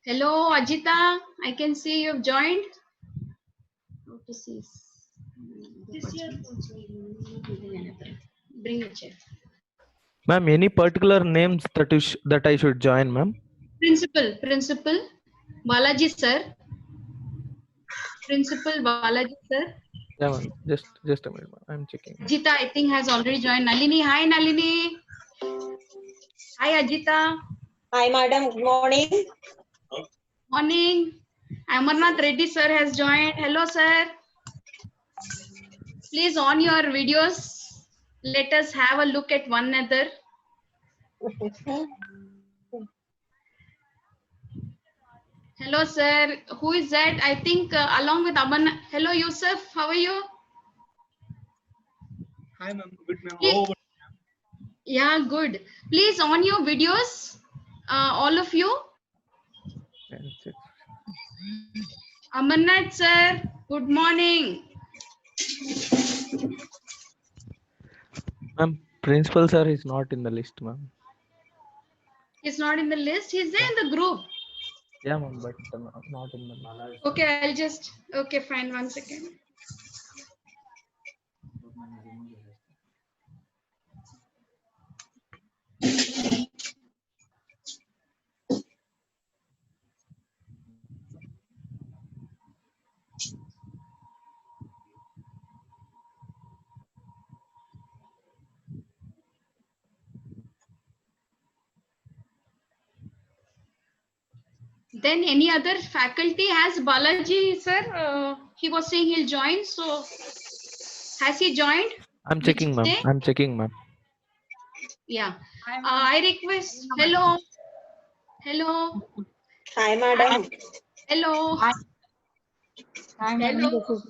Hello, Ajita. I can see you've joined. How to see? Bring a chair. Ma'am, any particular names that I should join, ma'am? Principal, Balaji sir. Principal Balaji sir. Yeah, ma'am. Just a minute, ma'am. I'm checking. Ajita, I think, has already joined. Nalini, hi Nalini. Hi Ajita. Hi, madam. Good morning. Morning. Amarnath Reddy sir has joined. Hello, sir. Please on your videos. Let us have a look at one another. Hello, sir. Who is that? I think along with Aman. Hello, Yusuf. How are you? Hi, ma'am. Good, ma'am. Yeah, good. Please on your videos, all of you. Amarnath, sir. Good morning. Ma'am, principal sir is not in the list, ma'am. He's not in the list. He's there in the group. Yeah, ma'am, but not in the list. Okay, I'll just. Okay, fine. 1 second. Then any other faculty has Balaji, sir? He was saying he'll join. So has he joined? I'm checking, ma'am. I'm checking, ma'am. Yeah. I request. Hello. Hello. Hi, madam. Hello. Hello.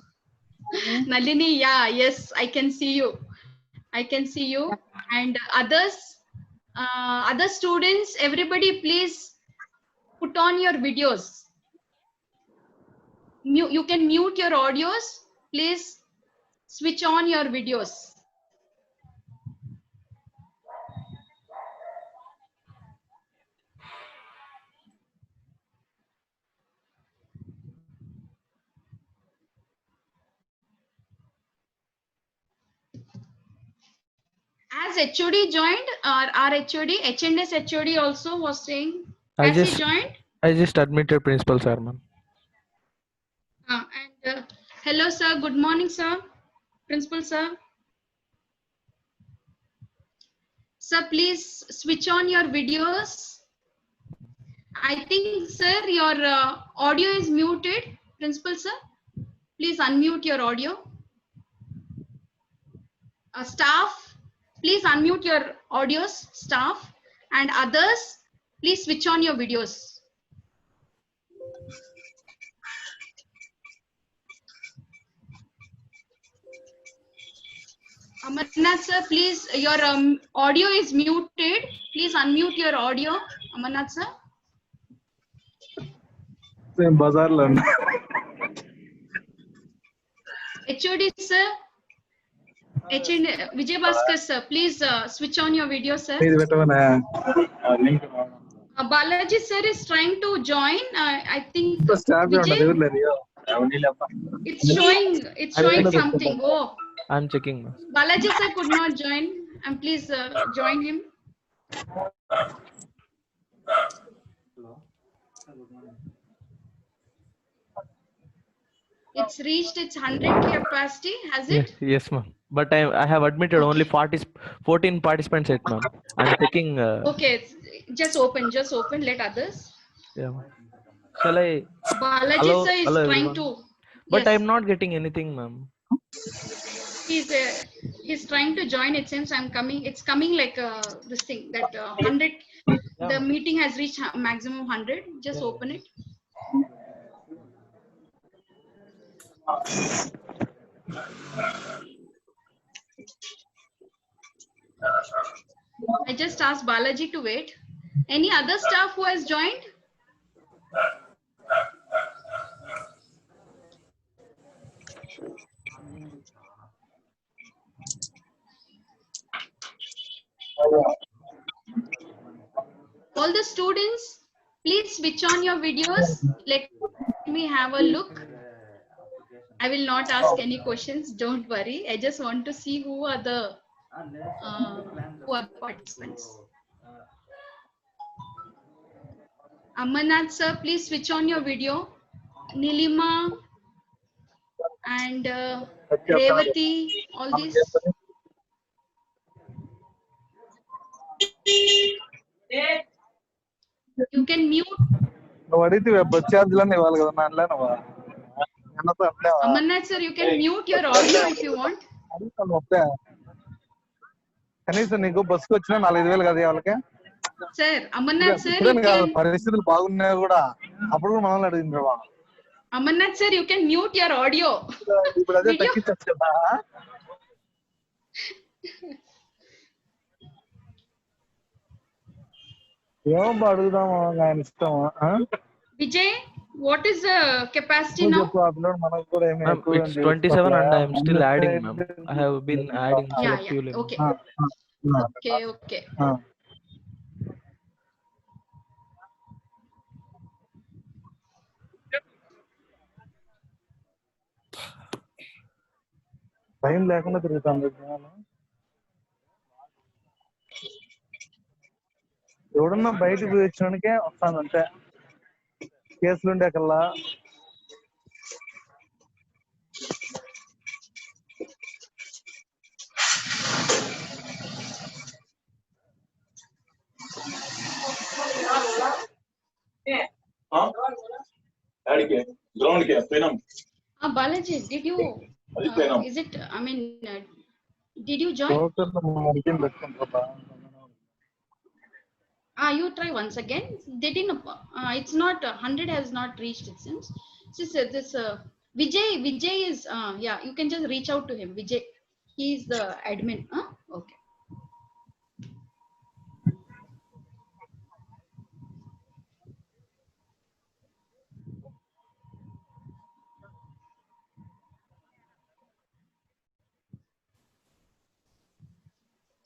Nalini, yeah, yes, I can see you. I can see you. And others, other students, everybody, please put on your videos. You can mute your audios. Please switch on your videos. As HOD joined, our HOD, HNS HOD also was saying, has he joined? I just admitted principal sir, ma'am. And hello, sir. Good morning, sir. Principal, sir. Sir, please switch on your videos. I think, sir, your audio is muted. Principal, sir, please unmute your audio. Staff, please unmute your audios. Staff and others, please switch on your videos. Amarnath, sir, please, your audio is muted. Please unmute your audio. Amarnath, sir. Bazaar learn. HOD, sir. HOD, Vijay Bhaskar, sir, please switch on your video, sir. Balaji, sir, is trying to join. I think Vijay, it's showing something. Oh, I'm checking, ma'am. Balaji, sir, could not join. And please join him. It's reached its 100 capacity, has it? Yes, ma'am. But I have admitted only 14 participants yet, ma'am. I'm checking. Okay, just open, let others. Yeah, ma'am. Shall I? Balaji, Hello, sir, is hello, trying everyone. to. But Yes, I'm not getting anything, ma'am. he's trying to join. It seems it's coming like this thing that 100. The meeting has reached maximum 100. Just open it. I just asked Balaji to wait. Any other staff who has joined? All the students, Please switch on your videos. Let me have a look. I will not ask any questions. Don't worry. I just want to see who are the participants. Amarnath sir, please switch on your video. Nilima and Revati, all these. You can mute. నువ్వు అడిగితే bus ఛార్జీలన్నీ ఇవ్వాలి కదా నా అనలేనవా అన్నతో అనలేవా Amarnath sir, you can mute your audio if you want. అడుగుతాను వస్తే కనీసం నీకు బస్సుకు వచ్చినా 4,500 కదా వాళ్ళకి Sir, Amarnath sir, you ఇప్పుడే కాదు can. పరిస్థితులు బాగున్నాయి కూడా అప్పుడు కూడా మనల్ని అడిగింది Amarnath sir, you can mute your audio. ఇప్పుడు అదే Video. తగ్గించచ్చు కదా ఏమో అడుగుదాము ఆయన ఇష్టము Vijay, what is the capacity now? చెప్పు ఆ పిల్లడు మనకు కూడా ఏమి Ma'am, ఎక్కువ it's 27 and I am still adding, ma'am. I have been adding Yeah, selectively. yeah. Okay. Okay. భయం లేకుండా తిరుగుతాం ఎవడన్నా బయటకు పోయి వచ్చినానికే వస్తాను అంతే కేసులుండే కల్లా Balaji, did you? Is it? I mean, did you join? You try once again. They didn't. It's not 100 has not reached. It seems. This Vijay is. Yeah, you can just reach out to him. Vijay, he is the admin. Okay.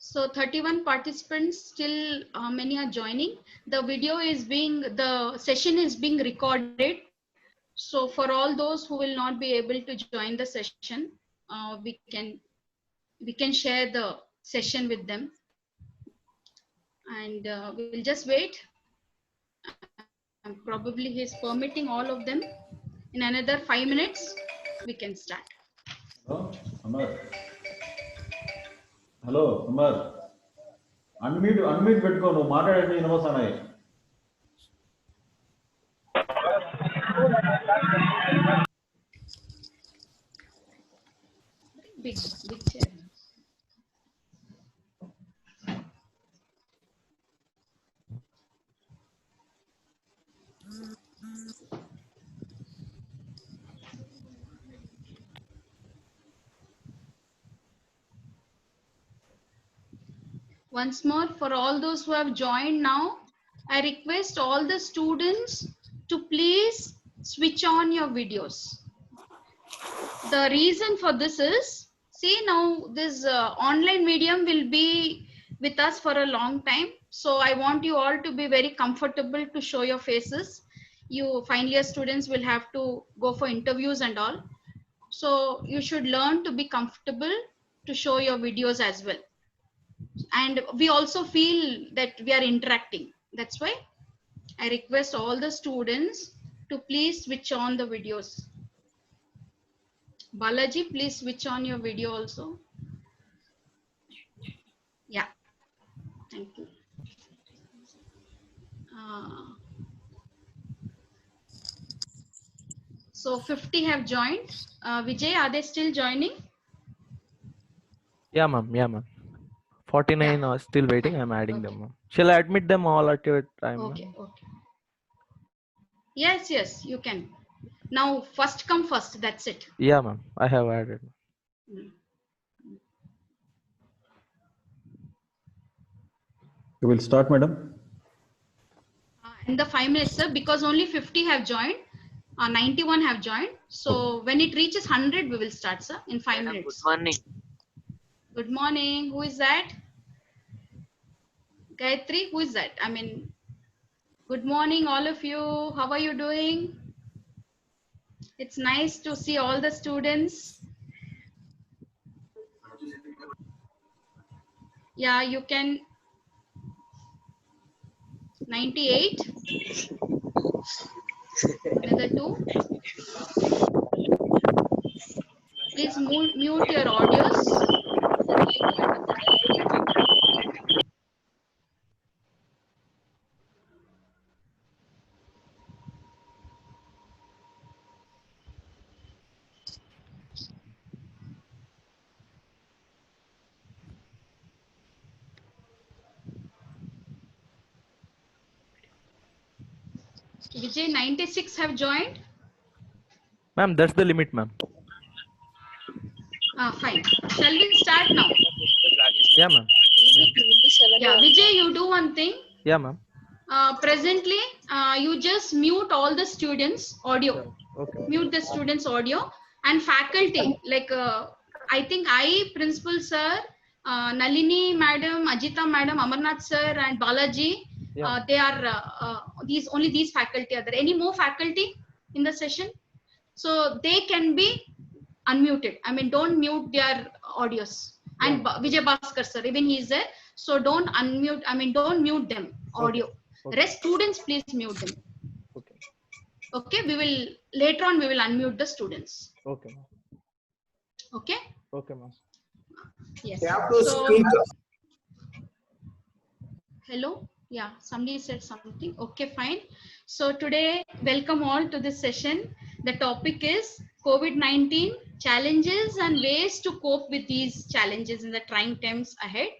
So 31 participants, still many are joining. The session is being recorded. So for all those who will not be able to join the session, we can share the session with them. And we'll just wait. Probably he is permitting all of them. In another 5 minutes, we can start. Hello, Amar. Hello, Amar. Unmute పెట్టుకో నువ్వు మాట్లాడేది వినవస్తున్నాయి. Big chair. Once more, for all those who have joined now, I request all the students to please switch on your videos. The reason for this is, see now this online medium will be with us for a long time. So I want you all to be very comfortable to show your faces. You final year students will have to go for interviews and all. So you should learn to be comfortable to show your videos as well. And we also feel that we are interacting. That's why I request all the students to please switch on the videos. Balaji, please switch on your video also. Yeah, thank you. So 50 have joined. Vijay, are they still joining? Yeah, ma'am. Yeah, ma'am. 49 are still waiting. I'm adding them, ma'am. Shall I admit them all at your time? Okay, okay. Yes, yes, you can. Now, first come first, that's it. Yeah, ma'am. I have added. You will start, madam. In the 5 minutes, sir, because only 50 have joined, 91 have joined. So when it reaches 100, we will start, sir, in 5 minutes. Good morning. Good morning. Who is that? Gayatri, who is that? I mean, Good morning, all of you. How are you doing? It's nice to see all the students. Yeah, you can 98. Another two. Please mute your audios. Vijay, 96 have joined. Ma'am, that's the limit, ma'am. Fine. Shall we start now? Yeah, ma'am. Yeah, Vijay, you do one thing. Yeah, ma'am. Presently, you just mute all the students' audio. Okay. Mute the students' audio and faculty. Like I think principal sir, Nalini madam, Ajita madam, Amarnath sir, and Balaji. Yeah. They are these faculty are there. Any more faculty in the session? So they can be unmuted. I mean, don't mute their audios. And Vijay Bhaskar sir, even he is there. So don't unmute. I mean, don't mute them audio. Okay. Rest students, please mute them. Okay. Okay, we will later on we will unmute the students. Okay, ma'am. Okay. Okay, ma'am. Yes. You have to So, speak. hello. Yeah, somebody said something. Okay, fine. So today, welcome all to this session. The topic is COVID-19 challenges and ways to cope with these challenges in the trying times ahead.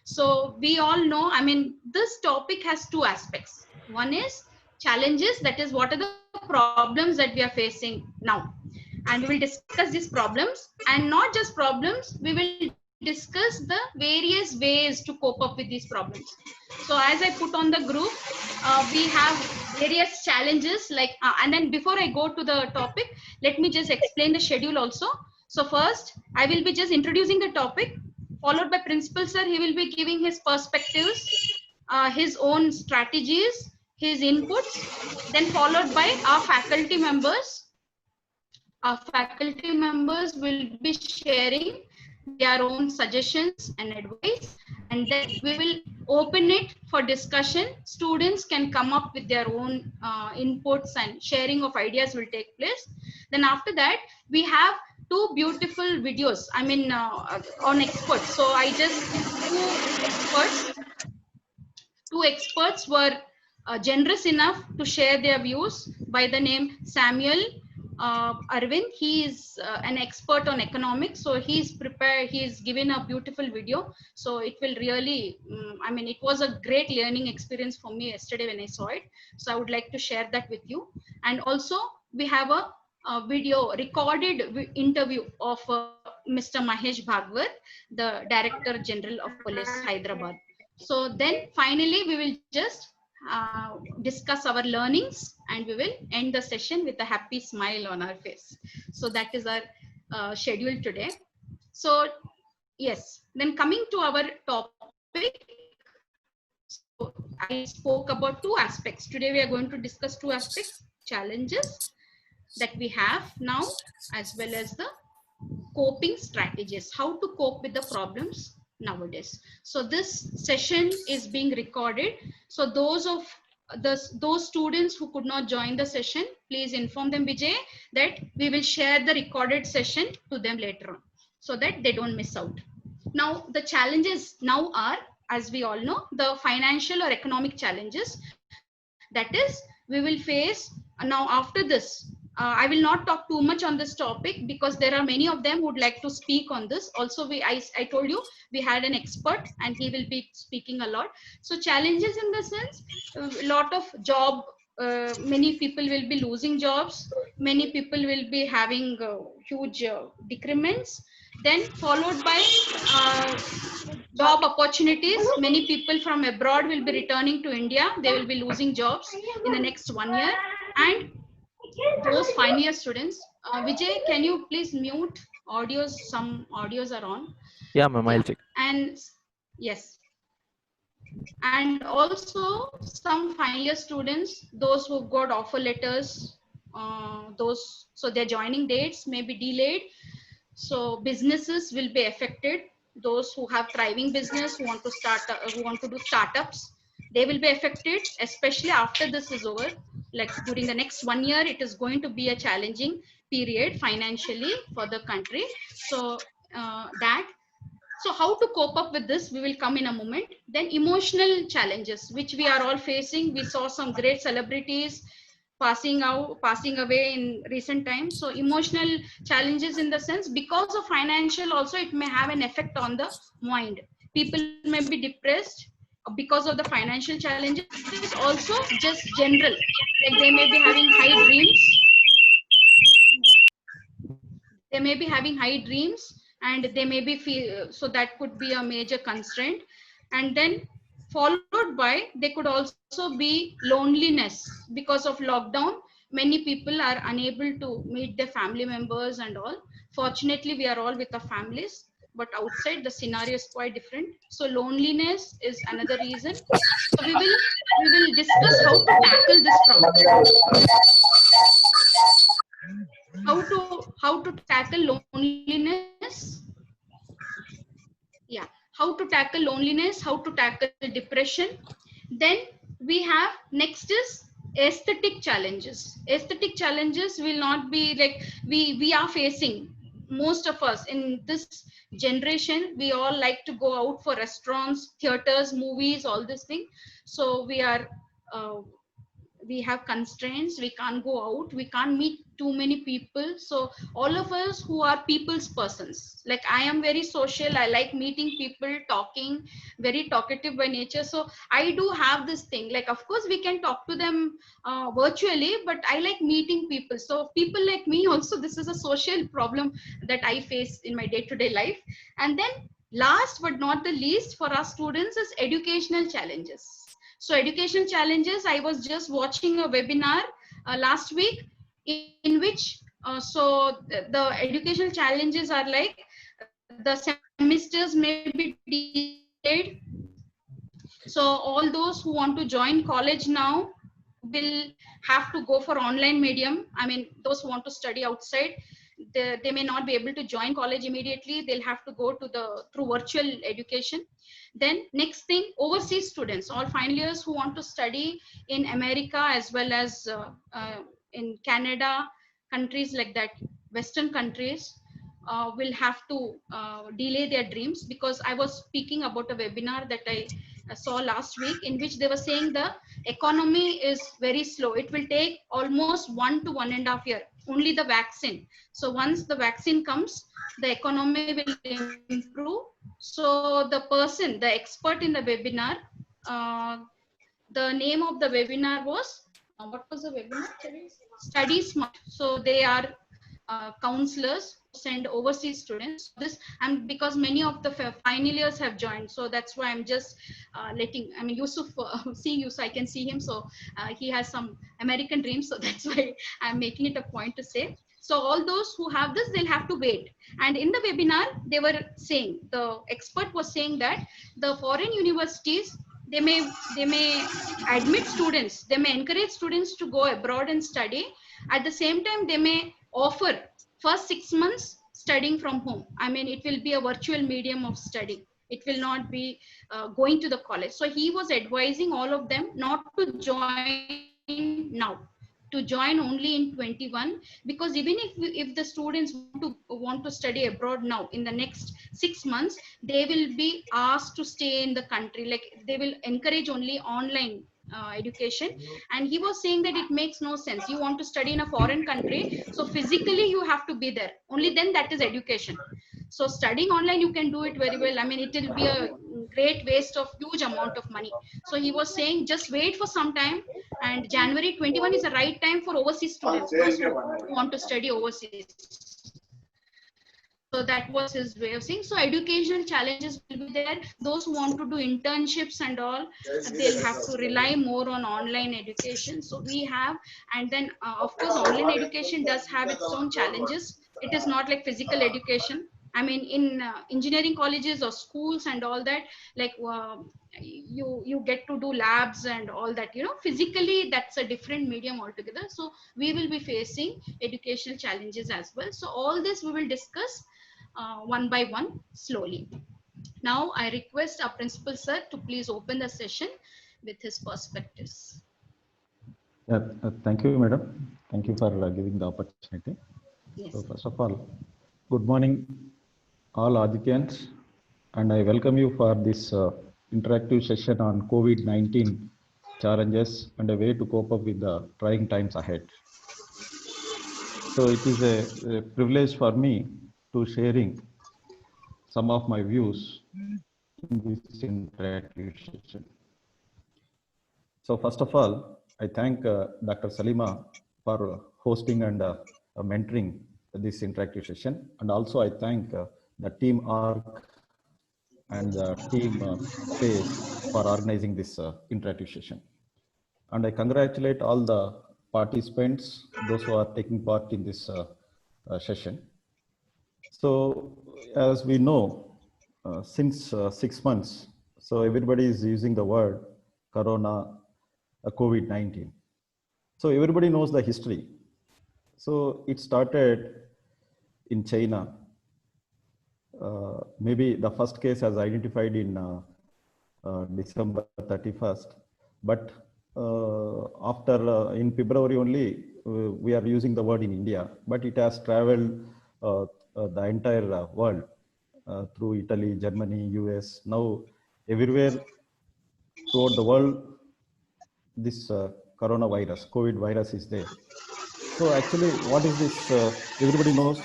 So we all know, I mean, this topic has two aspects. One is challenges, that is what are the problems that we are facing now. And we will discuss these problems, and not just problems, we will discuss the various ways to cope up with these problems. So as I put on the group, we have various challenges like, and then before I go to the topic, let me just explain the schedule also. So first, I will be just introducing the topic, followed by Principal Sir. He will be giving his perspectives, his own strategies, his inputs, then followed by our faculty members. Our faculty members will be sharing their own suggestions and advice, and then we will open it for discussion. Students can come up with their own inputs, and sharing of ideas will take place. Then after that, we have two beautiful videos, I mean on experts. So I just two experts were generous enough to share their views by the name Samuel Arvind. He is an expert on economics, so he's prepared, he's given a beautiful video. So it will really, I mean, it was a great learning experience for me yesterday when I saw it. So I would like to share that with you. And also we have a video recorded interview of Mr. Mahesh Bhagwat, the Director General of Police, Hyderabad. So then finally we will just discuss our learnings, and we will end the session with a happy smile on our face. So that is our schedule today. So yes, then coming to our topic, so I spoke about two aspects. Today we are going to discuss two aspects: challenges that we have now, as well as the coping strategies, how to cope with the problems nowadays. So this session is being recorded. So those students who could not join the session, please inform them, Vijay, that we will share the recorded session to them later on, so that they don't miss out. Now the challenges now are, as we all know, the financial or economic challenges. That is, we will face now after this. I will not talk too much on this topic because there are many of them who would like to speak on this. Also, I told you we had an expert and he will be speaking a lot. So challenges in the sense, a lot of job, many people will be losing jobs. Many people will be having huge decrements. Then followed by job opportunities. Many people from abroad will be returning to India. They will be losing jobs in the next 1 year. And those final year students, Vijay, can you please mute audios? Some audios are on. Yeah, ma'am, I'll check. And yes. And also some final year students, those who got offer letters, so their joining dates may be delayed. So businesses will be affected. Those who have thriving business, who want to start, who want to do startups, they will be affected, especially after this is over. Like during the next 1 year, it is going to be a challenging period financially for the country. So so how to cope up with this, we will come in a moment. Then emotional challenges, which we are all facing. We saw some great celebrities passing away in recent times. So emotional challenges, in the sense, because of financial also, it may have an effect on the mind. People may be depressed because of the financial challenges. Also just general, like they may be having high dreams, and they may be so that could be a major constraint. And then followed by, they could also be loneliness. Because of lockdown, many people are unable to meet their family members and all. Fortunately, we are all with our families, but outside the scenario is quite different. So loneliness is another reason. So we will discuss how to tackle this problem. How to tackle loneliness. Yeah, how to tackle loneliness, how to tackle depression. Then we have, next is aesthetic challenges. Aesthetic challenges will not be like we are facing. Most of us in this generation, we all like to go out for restaurants, theaters, movies, all this thing. So we have constraints. We can't go out, we can't meet too many people. So all of us who are people's persons, like I am very social, I like meeting people, talking, very talkative by nature. So I do have this thing, like of course we can talk to them virtually, but I like meeting people. So people like me also, this is a social problem that I face in my day-to-day life. And then last but not the least, for our students, is educational challenges. So educational challenges, I was just watching a webinar last week, in which the educational challenges are like, the semesters may be delayed. So all those who want to join college now will have to go for online medium. I mean, those who want to study outside, they may not be able to join college immediately. They'll have to go to through virtual education. Then next thing, overseas students, all final years who want to study in America as well as in Canada, countries like that, Western countries, will have to delay their dreams. Because I was speaking about a webinar that I saw last week, in which they were saying the economy is very slow. It will take almost 1 to 1.5 years, only the vaccine. So once the vaccine comes, the economy will improve. So the expert in the webinar, the name of the webinar was, what was the webinar? Study Smart. So they are counselors send overseas students. This, and because many of the final years have joined, so that's why I'm just Yusuf, seeing you, so I can see him. So he has some American dreams, so that's why I'm making it a point to say. So all those who have this, they'll have to wait. And in the webinar, they were saying, the expert was saying that the foreign universities, they may admit students, they may encourage students to go abroad and study. At the same time, they may offer first 6 months studying from home. I mean, it will be a virtual medium of study. It will not be going to the college. So he was advising all of them not to join now, to join only in 21, because even if the students want to study abroad now, in the next 6 months, they will be asked to stay in the country. Like they will encourage only online education. And he was saying that it makes no sense. You want to study in a foreign country, so physically you have to be there, only then that is education. So studying online, you can do it very well. I mean, it will be a great waste of huge amount of money. So he was saying, just wait for some time, and January 21 is the right time for overseas students, those who want to study overseas. So that was his way of saying. So educational challenges will be there. Those who want to do internships and all, they'll have to rely more on online education. So we have, and then of course, online education does have its own challenges. It is not like physical education. I mean, in engineering colleges or schools and all that, like you get to do labs and all that. Physically, that's a different medium altogether. So we will be facing educational challenges as well. So all this we will discuss one by one slowly. Now I request our principal sir to please open the session with his perspectives. Yeah, thank you, madam. Thank you for giving the opportunity. Yes. So first of all, good morning, all Adityans, and I welcome you for this interactive session on COVID-19 challenges and a way to cope up with the trying times ahead. So it is a privilege for me to sharing some of my views in this interactive session. So first of all, I thank Dr. Salima for hosting and mentoring this interactive session. And also I thank the team ARC and the team SPACE for organizing this interactive session. And I congratulate all the participants, those who are taking part in this session. So as we know, since 6 months, so everybody is using the word Corona, COVID-19. So everybody knows the history. So it started in China. Maybe the first case has identified in December 31st, but after in February only, we are using the word in India, but it has traveled the entire world through Italy, Germany, US. Now everywhere throughout the world, this coronavirus, COVID virus is there. So actually, what is this? Everybody knows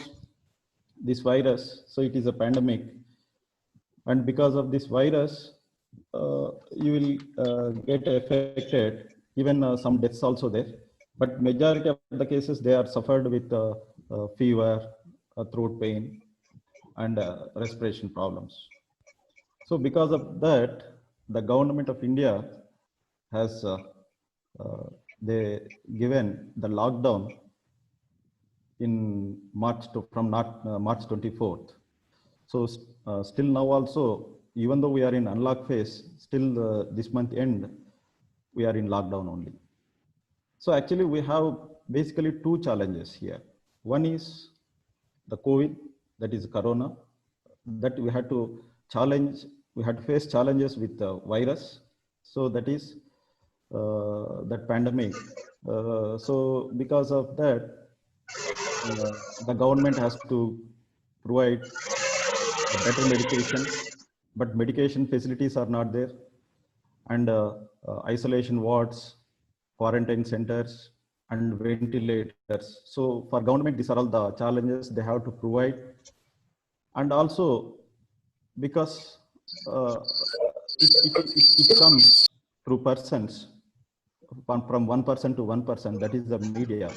this virus. So it is a pandemic, and because of this virus, you will get affected. Even some deaths also there, but majority of the cases they are suffered with fever, throat pain, and respiration problems. So because of that, the government of India has they given the lockdown in from March 24th. So still now also, even though we are in unlock phase, still this month end, we are in lockdown only. So actually we have basically two challenges here. One is the COVID, that is Corona, that we had to challenge, we had to face challenges with the virus. So that is that pandemic. So because of that, the government has to provide better medication, but medication facilities are not there, and isolation wards, quarantine centers, and ventilators. So for government, these are all the challenges they have to provide. And also because it comes through persons, from one person to one person, that is the media.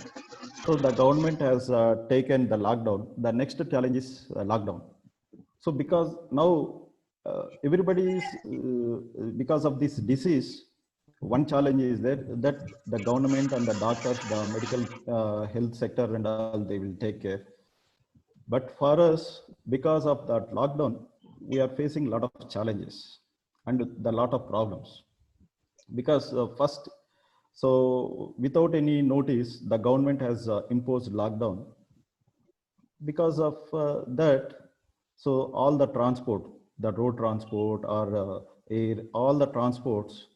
So the government has taken the lockdown. The next challenge is lockdown. So because now everybody is, because of this disease, one challenge is that the government and the doctors, the medical health sector and all, they will take care. But for us, because of that lockdown, we are facing a lot of challenges and a lot of problems. Because first, so without any notice, the government has imposed lockdown. Because of that, so all the transport, the road transport or air, all the transports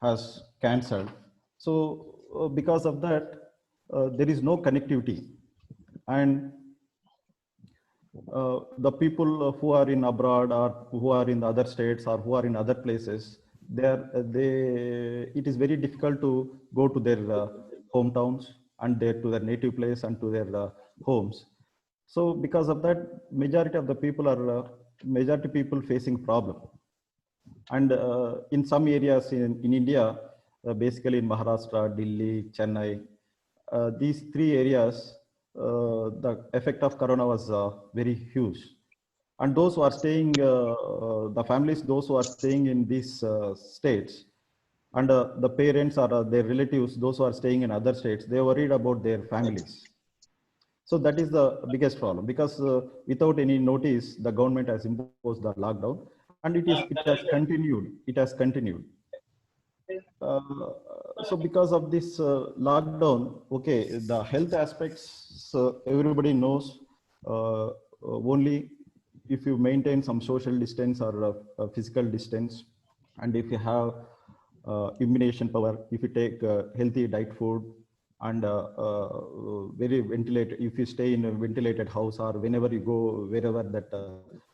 has cancelled. So because of that, there is no connectivity. And the people who are in abroad or who are in the other states or who are in other places, it is very difficult to go to their hometowns and to their native place and to their homes. So because of that, majority of the people are facing problem. And in some areas in India, basically in Maharashtra, Delhi, Chennai, these three areas, the effect of Corona was very huge. And those who are staying, the families, those who are staying in these states, and the parents or their relatives, those who are staying in other states, they are worried about their families. So that is the biggest problem, because without any notice, the government has imposed the lockdown, and it has continued. It has continued. Uh, so because of this lockdown, okay, the health aspects, everybody knows, only if you maintain some social distance or physical distance, and if you have immunization power, if you take healthy diet food, and very ventilated, if you stay in a ventilated house, or whenever you go, wherever that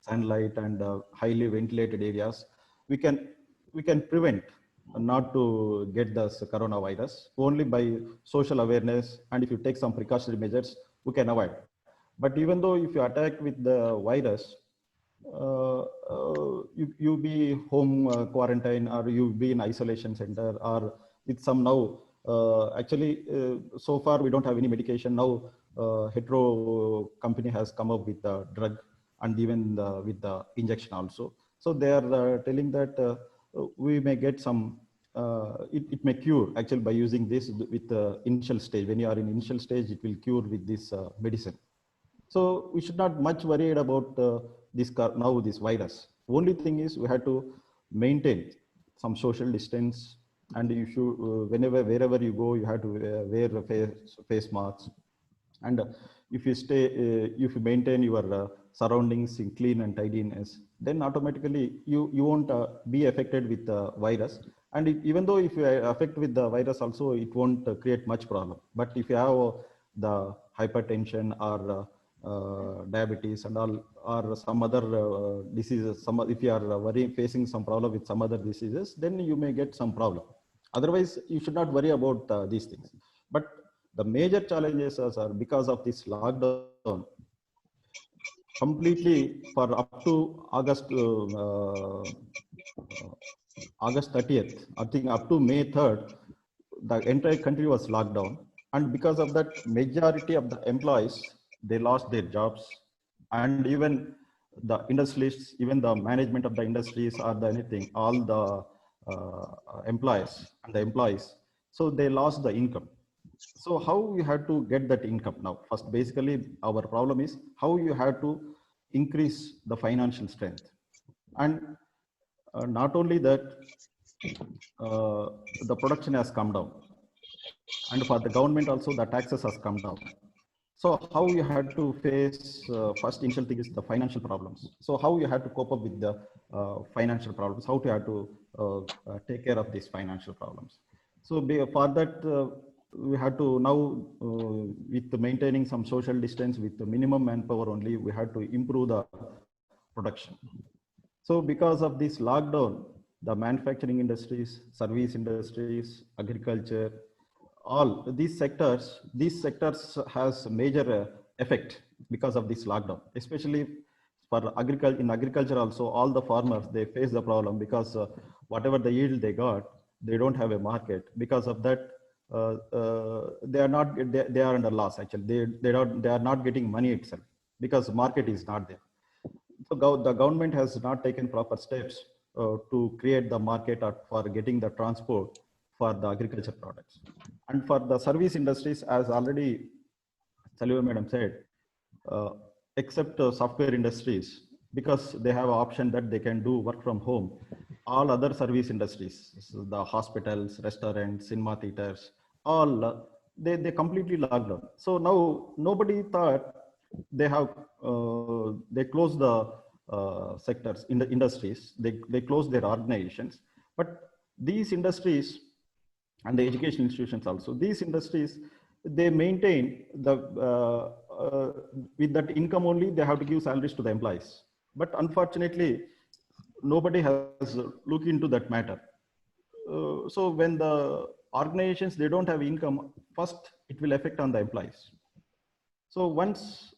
sunlight and highly ventilated areas, we can prevent not to get this coronavirus only by social awareness, and if you take some precautionary measures, we can avoid. But even though if you attack with the virus, you be home quarantine, or you be in isolation center, or with some now actually so far we don't have any medication. Now Hetero company has come up with the drug, and even with the injection also. So they are telling that we may get some it may cure actually by using this with the initial stage. When you are in initial stage, it will cure with this medicine. So we should not much worried about this virus. Only thing is we have to maintain some social distance, and you should wherever you go, you have to wear face masks. And if you stay, if you maintain your surroundings in clean and tidiness, then automatically you won't be affected with the virus. And even though if you are affected with the virus also, it won't create much problem. But if you have the hypertension or diabetes and all, or some other diseases, if you are facing some problem with some other diseases, then you may get some problem. Otherwise, you should not worry about these things. But the major challenges are because of this lockdown. Completely for up to August 30th, I think up to May 3rd, the entire country was locked down, and because of that, majority of the employees, they lost their jobs, and even the industrialists, even the management of the industries, or the anything, all the employees, so they lost the income. So how you have to get that income now? First, basically, our problem is how you have to increase the financial strength. And not only that, the production has come down, and for the government also, the taxes has come down. So how you had to face, first initial thing is the financial problems. So how you had to cope up with the financial problems, how to have to take care of these financial problems. So for that, we had to now, with maintaining some social distance, with the minimum manpower only, we had to improve the production. So because of this lockdown, the manufacturing industries, service industries, agriculture, all these sectors has major effect because of this lockdown, especially for agriculture. In agriculture also, all the farmers, they face the problem because whatever the yield they got, they don't have a market. Because of that, they are under loss actually. They are not getting money itself because market is not there. So the government has not taken proper steps to create the market for getting the transport for the agriculture products. And for the service industries, as already Salwa madam said, except software industries, because they have an option that they can do work from home, all other service industries, so the hospitals, restaurants, cinema theaters, all they completely locked down. So now nobody thought they have they closed the sectors in the industries. They closed their organizations, but these industries and the education institutions also, these industries, they maintain the with that income only, they have to give salaries to the employees. But unfortunately, nobody has looked into that matter. So when the organizations, they don't have income, first it will affect on the employees. So once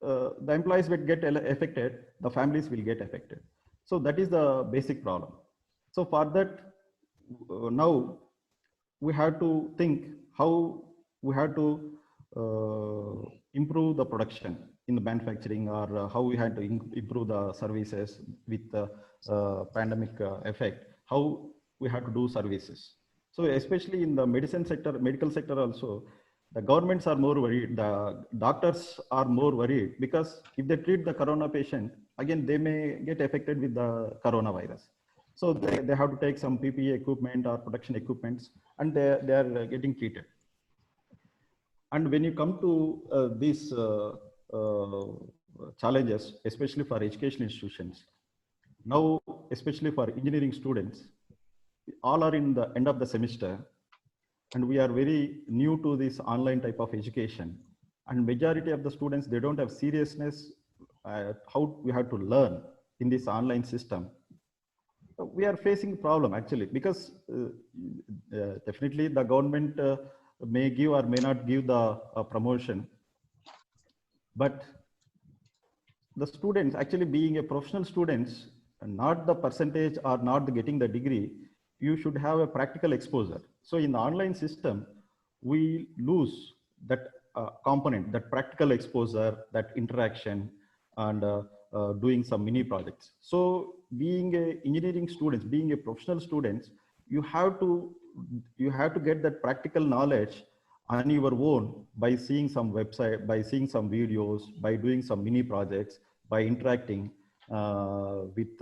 the employees will get affected, the families will get affected. So that is the basic problem. So for that, now we have to think how we have to improve the production in the manufacturing, or how we had to improve the services with the pandemic effect, how we have to do services. So especially in the medicine sector, medical sector also, the governments are more worried, the doctors are more worried, because if they treat the corona patient, again, they may get affected with the coronavirus. So they have to take some PPE equipment or protection equipments, and they are getting treated. And when you come to these challenges, especially for educational institutions, now, especially for engineering students, all are in the end of the semester, and we are very new to this online type of education. And majority of the students, they don't have seriousness how we have to learn in this online system. We are facing problem actually, because definitely the government may give or may not give the promotion, but the students actually being a professional students, not the percentage or not getting the degree, you should have a practical exposure. So in the online system, we lose that component, that practical exposure, that interaction, and doing some mini projects. So being a engineering students, being a professional students, you have to get that practical knowledge on your own by seeing some website, by seeing some videos, by doing some mini projects, by interacting with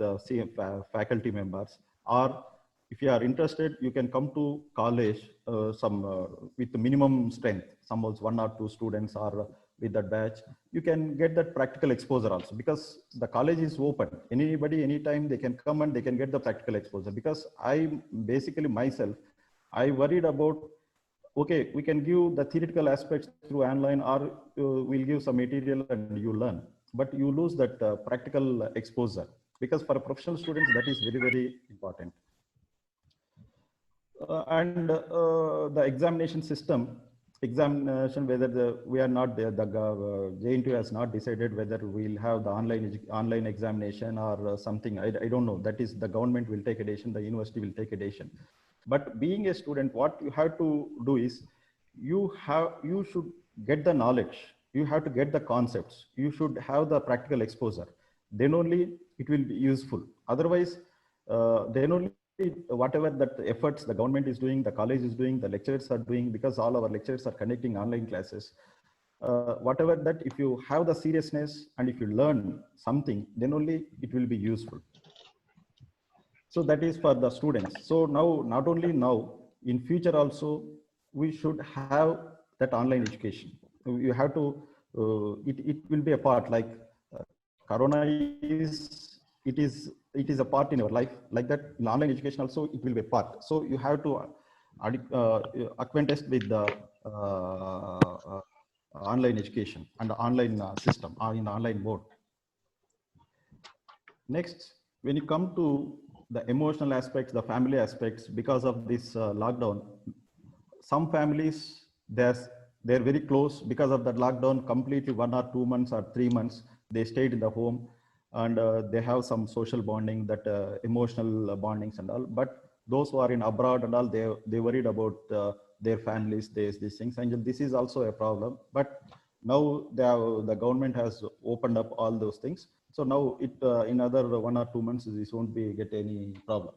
faculty members. Or if you are interested, you can come to college with the minimum strength, suppose 1 or 2 students or with that batch. You can get that practical exposure also, because the college is open. Anybody, anytime they can come and they can get the practical exposure. Because I basically myself, I worried about, okay, we can give the theoretical aspects through online, or we'll give some material and you learn, but you lose that practical exposure, because for professional students, that is very, very important. And the examination system, whether we are not there, the JNTU has not decided whether we'll have the online examination or something. I don't know. That is, the government will take a decision, the university will take a decision. But being a student, what you have to do is, you should get the knowledge, you have to get the concepts, you should have the practical exposure. Then only it will be useful. Otherwise, then only whatever that efforts the government is doing, the college is doing, the lecturers are doing, because all our lecturers are conducting online classes. Whatever that, if you have the seriousness and if you learn something, then only it will be useful. So that is for the students. So now, not only now, in future also, we should have that online education. You have to, it will be a part, like Corona it is a part in your life, like that in online education also, it will be a part. So you have to acquaint us with the online education and the online system, or in the online mode. Next, when you come to the emotional aspects, the family aspects, because of this lockdown, some families, they're very close. Because of that lockdown, completely 1 or 2 months or 3 months, they stayed in the home, and they have some social bonding, that emotional bondings and all. But those who are in abroad and all, they worried about their families, these things, and this is also a problem. But now the government has opened up all those things. So now it in another 1 or 2 months, this won't get any problem.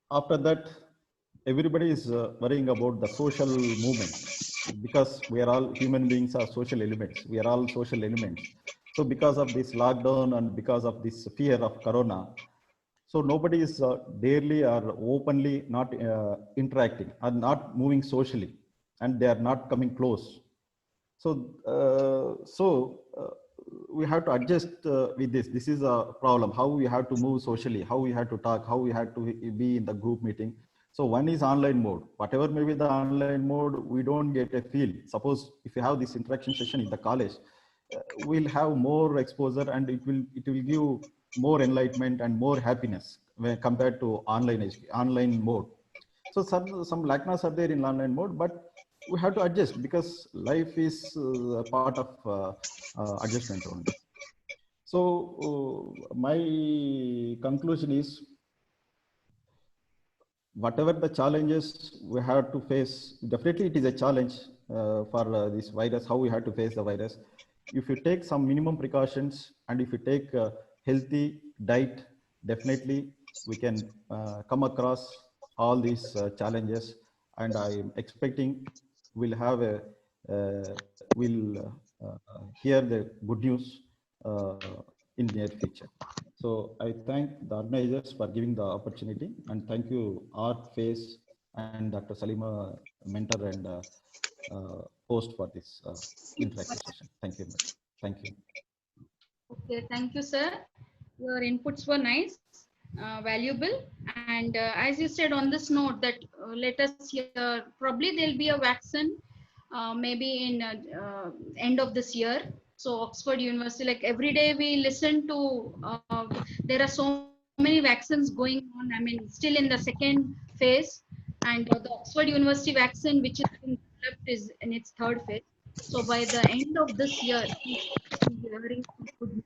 After that, everybody is worrying about the social movement, because we are all human beings, are social elements. We are all social elements. So because of this lockdown and because of this fear of corona, so nobody is daily or openly not interacting, or not moving socially, and they are not coming close. So we have to adjust with this. This is a problem. How we have to move socially, how we have to talk, how we have to be in the group meeting. So one is online mode. Whatever may be the online mode, we don't get a feel. Suppose if you have this interaction session in the college, we'll have more exposure, and it will give more enlightenment and more happiness when compared to online mode. So some lackness are there in online mode, but we have to adjust, because life is a part of adjustment only. So my conclusion is, whatever the challenges we have to face, definitely it is a challenge for this virus, how we have to face the virus. If you take some minimum precautions, and if you take a healthy diet, definitely we can come across all these challenges. And I am expecting will have a will hear the good news in near future. So I thank the organizers for giving the opportunity, and thank you Art Face and Dr. Salima, mentor and host for this interactive session. Thank you very much. Thank you. Okay, thank you, sir. Your inputs were nice, valuable, and as you said on this note that let us hear, probably there'll be a vaccine maybe in end of this year. So Oxford University, like every day we listen to, there are so many vaccines going on. I mean, still in the second phase, and the Oxford University vaccine, which is being developed, is in its third phase. So by the end of this year, we should be hearing some good news.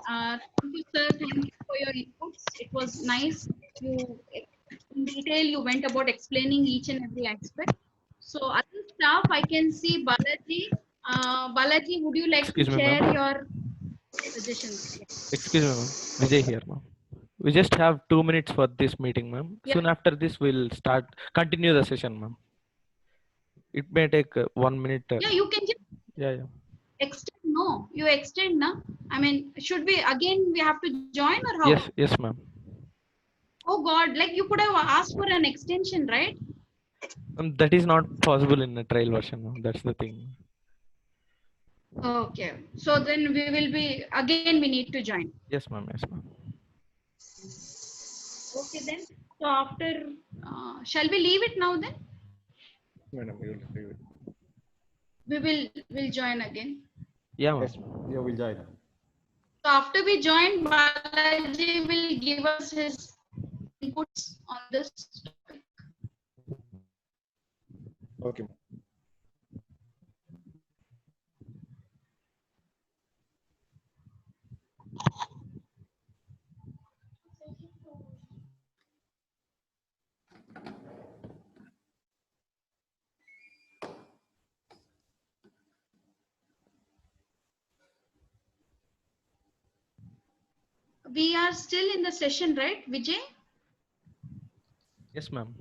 Thank you, sir. Thank you for your inputs. It was nice. You, in detail, you went about explaining each and every aspect. So, other staff, I can see Balaji. Balaji, would you like Excuse to me, share ma'am. your suggestions? Excuse me, ma'am. Vijay here, ma'am. We just have 2 minutes for this meeting, ma'am. Yeah. Soon after this, we'll continue the session, ma'am. It may take 1 minute. Yeah, you can just Yeah. extend. No, you extend, na? I mean, should we again we have to join or how? Yes, ma'am. Oh God, like you could have asked for an extension, right? That is not possible in the trial version, ma'am. That's the thing. Okay, so then we will be again. We need to join. Yes, ma'am. Yes, ma'am. Okay then. So after, shall we leave it now then? Madam, We'll join again. Yeah, ma'am. Yes, yeah, we'll join. So after we join, Balaji will give us his inputs on this topic. Okay. We are still in the session, right, Vijay? Yes, ma'am.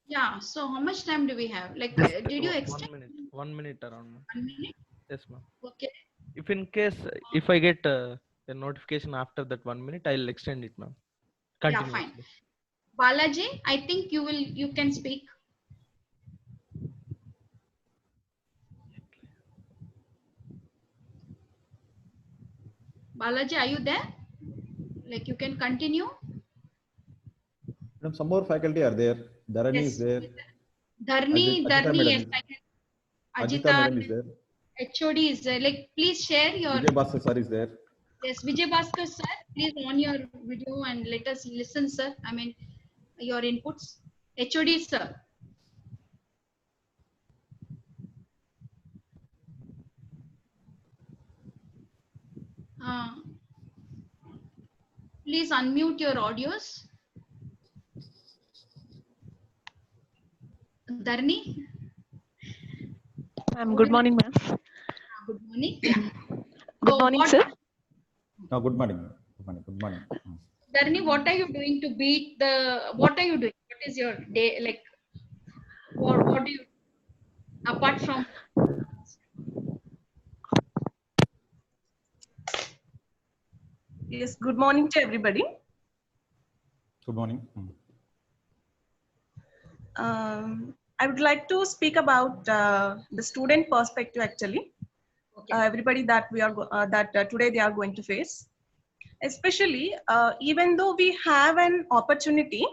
Yeah. So how much time do we have? Like, Just did you extend 1 minute. 1 minute around, ma'am. 1 minute? Yes, ma'am. Okay. If in case, if I get a notification after that 1 minute, I'll extend it, ma'am. Yeah, fine. Continuously. Balaji, I think you can speak. Balaji, are you there? Like you can continue. Madam, some more faculty are there. Dharani is Yes. there. Dharni, Ajita yes, madam. I can. Ajita madam is there. HOD is there. Like, please share your. Vijay Bhaskar sir is there. Yes, Vijay Bhaskar sir, please on your video and let us listen, sir. I mean, your inputs. HOD sir. Please unmute your audios. Dharni. Good morning, ma'am. Good morning. Yeah. Good morning, sir. No, good morning. Good morning. Good morning. Dharni, what are you doing to beat the? What are you doing? What is your day like? What do you apart from? Yes, good morning to everybody. Good morning. I would like to speak about the student perspective actually. Okay. Everybody that we are today they are going to face, especially even though we have an opportunity,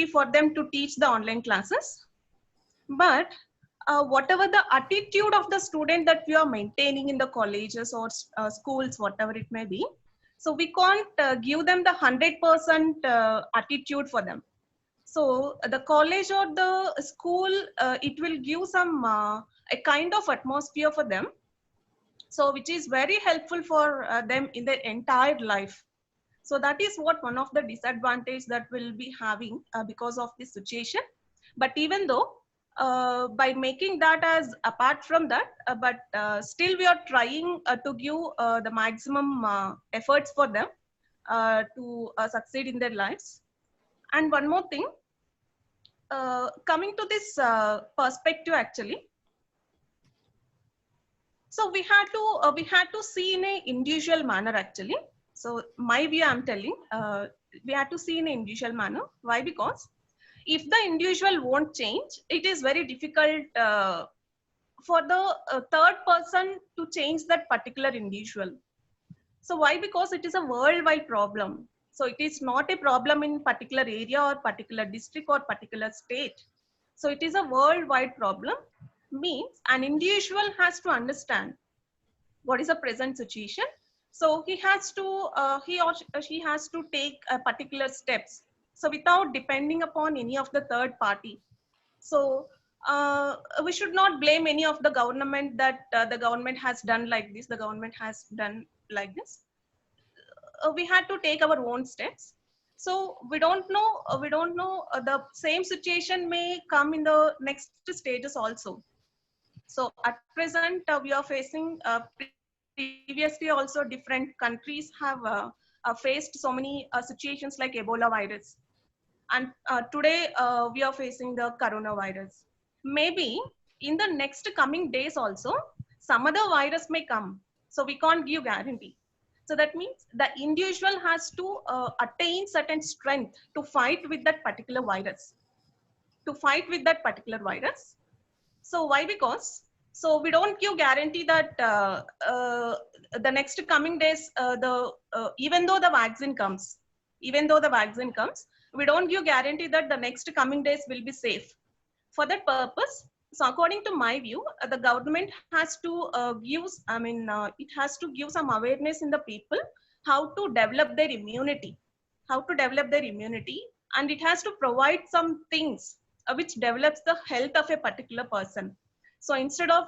for them to teach the online classes, but whatever the attitude of the student that we are maintaining in the colleges or schools, whatever it may be, so we can't give them the 100% attitude for them. So the college or the school, it will give some a kind of atmosphere for them, so which is very helpful for them in their entire life. So that is what one of the disadvantage that we'll be having because of this situation. But even though by making that as apart from that, but still we are trying to give the maximum efforts for them to succeed in their lives. And one more thing, coming to this perspective actually, so we had to see in a individual manner actually. So my view, I'm telling, we had to see in an individual manner. Why? Because if the individual won't change, it is very difficult for the third person to change that particular individual. So why? Because it is a worldwide problem. So it is not a problem in particular area or particular district or particular state. So it is a worldwide problem. Means an individual has to understand what is the present situation. So he has to, he or she has to take particular steps. So without depending upon any of the third party. So we should not blame any of the government that the government has done like this, the government has done like this. We had to take our own steps. So we don't know, the same situation may come in the next stages also. So at present we are facing, previously also different countries have faced so many situations like Ebola virus. And today we are facing the coronavirus. Maybe in the next coming days also, some other virus may come. So we can't give guarantee. So that means the individual has to attain certain strength to fight with that particular virus. So why? Because so we don't give guarantee that the next coming days, even though the vaccine comes, we don't give guarantee that the next coming days will be safe. For that purpose, so according to my view, the government has to it has to give some awareness in the people how to develop their immunity, and it has to provide some things which develops the health of a particular person. So instead of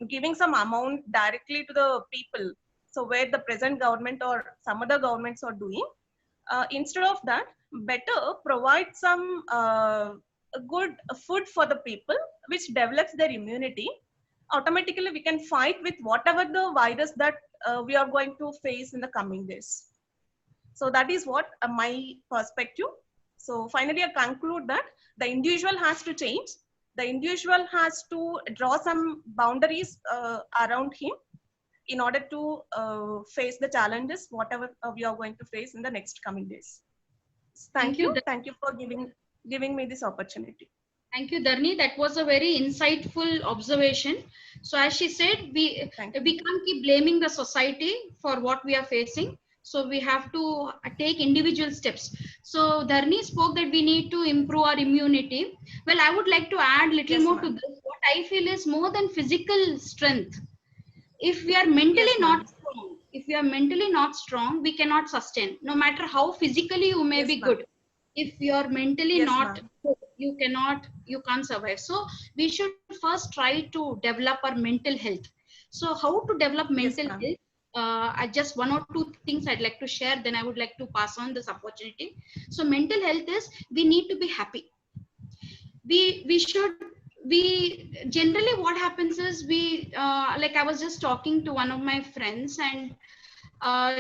giving some amount directly to the people, so where the present government or some other governments are doing, instead of that, better provide some good food for the people which develops their immunity. Automatically we can fight with whatever the virus that we are going to face in the coming days. So that is what my perspective. So finally I conclude that the individual has to change. The individual has to draw some boundaries around him in order to face the challenges, whatever we are going to face in the next coming days. Thank you. Thank you for giving me this opportunity. Thank you, Dharni. That was a very insightful observation. So as she said, we can't keep blaming the society for what we are facing. So we have to take individual steps. So Dharni spoke that we need to improve our immunity. Well, I would like to add a little more to this. What I feel is more than physical strength. If we are mentally not strong, we cannot sustain. No matter how physically you may be good. If you are mentally not good, you can't survive. So we should first try to develop our mental health. So how to develop mental health? I just one or two things I'd like to share, then I would like to pass on this opportunity. So mental health is, we need to be happy. We generally what happens is like I was just talking to one of my friends, and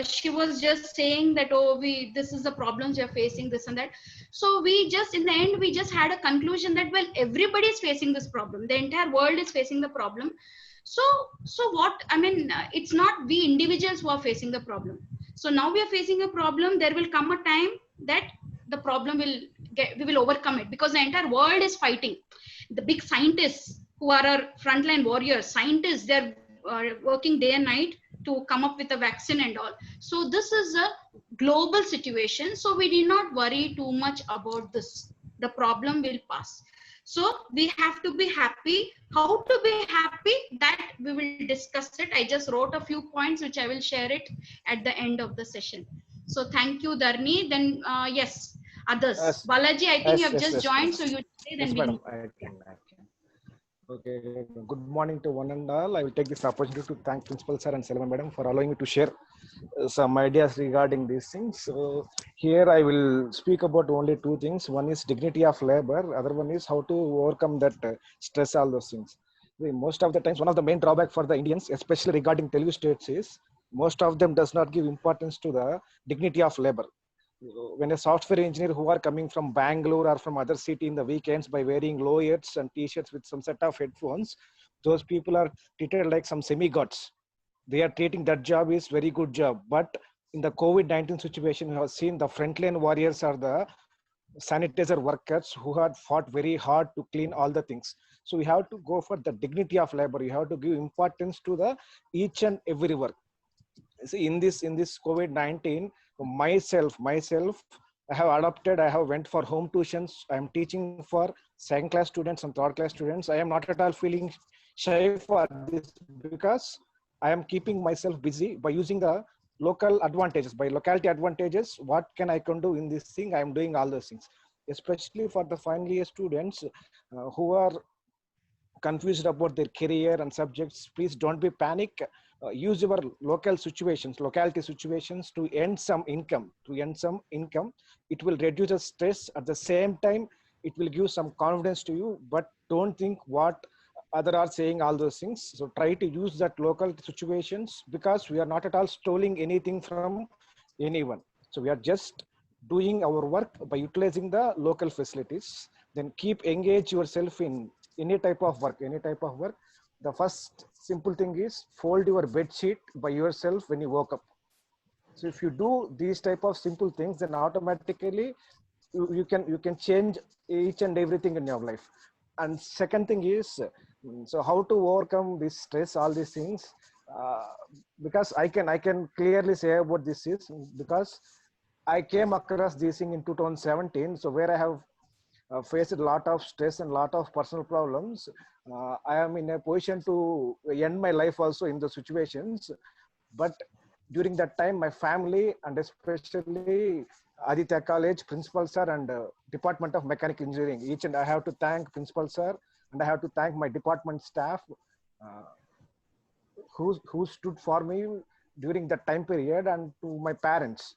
she was just saying that, oh, this is the problems we are facing, this and that. So in the end, we just had a conclusion that, well, everybody is facing this problem. The entire world is facing the problem. So what, it's not we individuals who are facing the problem. So now we are facing a problem. There will come a time that the problem we will overcome it, because the entire world is fighting. The big scientists who are our frontline warriors, they're working day and night to come up with a vaccine and all. So this is a global situation. So we need not worry too much about this. The problem will pass. So we have to be happy. How to be happy, that we will discuss it. I just wrote a few points which I will share it at the end of the session. So thank you, Dharni. Then yes, others. Yes. Balaji, I think you have just joined. So you say, then we madam, I can. Okay, good morning to one and all. I will take this opportunity to thank Principal Sir and Selva Madam for allowing me to share some ideas regarding these things. So here I will speak about only two things. One is dignity of labor. Other one is how to overcome that stress, all those things. Most of the times, one of the main drawback for the Indians, especially regarding Telugu states, is most of them does not give importance to the dignity of labor. when a software engineer who are coming from Bangalore or from other city in the weekends by wearing low ears and t-shirts with some set of headphones, those people are treated like some semi-gods. They are treating that job is very good job. But in the COVID-19 situation, we have seen the frontline warriors are the sanitizer workers who had fought very hard to clean all the things. So we have to go for the dignity of labor. You have to give importance to the each and every work. See, in this COVID-19, myself, I have adopted. I have went for home tuitions. I am teaching for second class students and third class students. I am not at all feeling shy for this because I am keeping myself busy by using the local advantages, by locality advantages. What can I can do in this thing? I am doing all those things, especially for the final year students who are confused about their career and subjects. Please don't be panic. Use your locality situations to earn some income. It will reduce the stress. At the same time, it will give some confidence to you. But don't think what other are saying all those things. So try to use that local situations because we are not at all stealing anything from anyone. So we are just doing our work by utilizing the local facilities. Then keep engage yourself in any type of work. The first simple thing is fold your bed sheet by yourself when you woke up. So if you do these type of simple things, then automatically you can change each and everything in your life. And second thing is, so how to overcome this stress, all these things, because I can clearly say about this is because I came across this thing in 2017. So where I have faced a lot of stress and lot of personal problems. I am in a position to end my life also in the situations. But during that time, my family and especially Aditya College Principal Sir and Department of Mechanical Engineering, each and I have to thank Principal Sir and I have to thank my department staff who stood for me during that time period, and to my parents.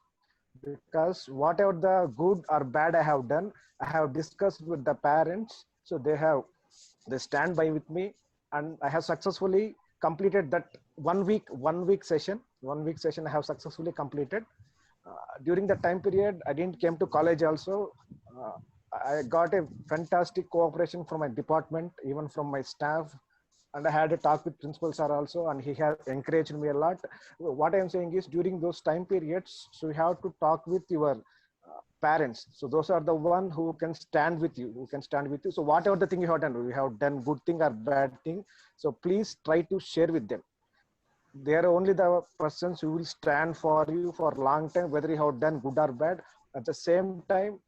Because whatever the good or bad I have done, I have discussed with the parents. So they stand by with me, and I have successfully completed that one week session. I have successfully completed. During that time period, I didn't came to college also. I got a fantastic cooperation from my department, even from my staff. And I had a talk with Principal Sir also, and he has encouraged me a lot. What I'm saying is during those time periods, so you have to talk with your parents. So those are the one who can stand with you, So whatever the thing you have done good thing or bad thing. So please try to share with them. They are only the persons who will stand for you for a long time, whether you have done good or bad. At the same time,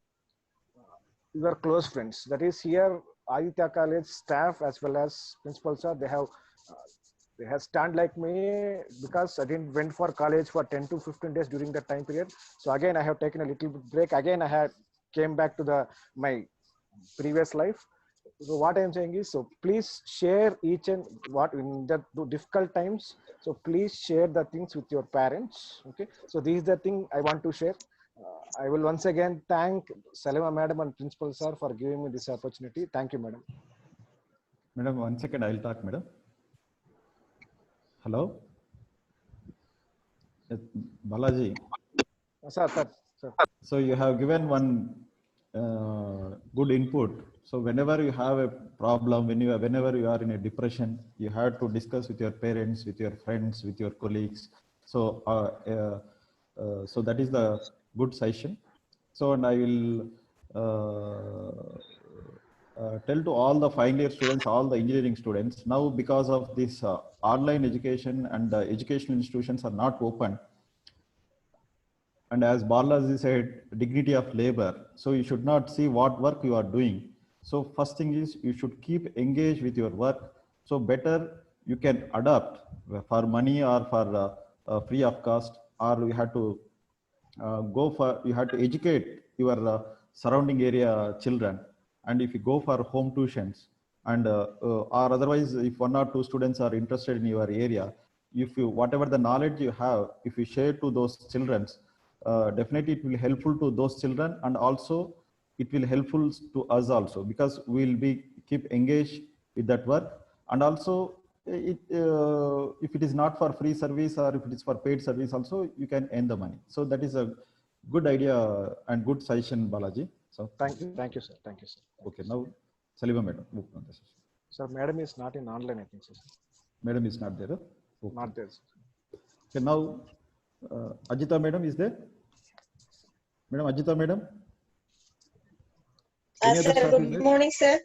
your close friends. That is here, Aditya College staff as well as Principal Sir, they have stand like me because I didn't went for college for 10 to 15 days during that time period. So again, I have taken a little bit break. Again, I had came back to my previous life. So what I'm saying is, so please share each and what in the difficult times. So please share the things with your parents. Okay. So this is the thing I want to share. I will once again thank Salima Madam and Principal Sir for giving me this opportunity. Thank you, Madam. Madam, 1 second, I'll talk, Madam. Hello? Balaji. Sir. So you have given one good input. So whenever you have a problem, whenever you are in a depression, you have to discuss with your parents, with your friends, with your colleagues. So so that is the good session. So, and I will tell to all the final year students, all the engineering students, now because of this online education and the educational institutions are not open. And as Balaji said, dignity of labor. So you should not see what work you are doing. So first thing is you should keep engaged with your work. So better you can adapt for money or for free of cost, or you have to you have to educate your surrounding area children. And if you go for home tuitions and or otherwise, if 1 or 2 students are interested in your area, if you whatever the knowledge you have, if you share to those children, definitely it will helpful to those children, and also it will helpful to us also, because we will be keep engaged with that work. And also if it is not for free service or if it is for paid service also, you can earn the money. So that is a Good idea and good suggestion, Balaji. So Thank you, sir. Thank you, sir. okay, now Salima madam. Sir, madam is not in online, I think, sir. Madam is not there. Huh? Okay. Not there, sir. Okay, now Ajita madam is there. Madam Ajita madam. Any other Sir, staff is good there? morning, sir.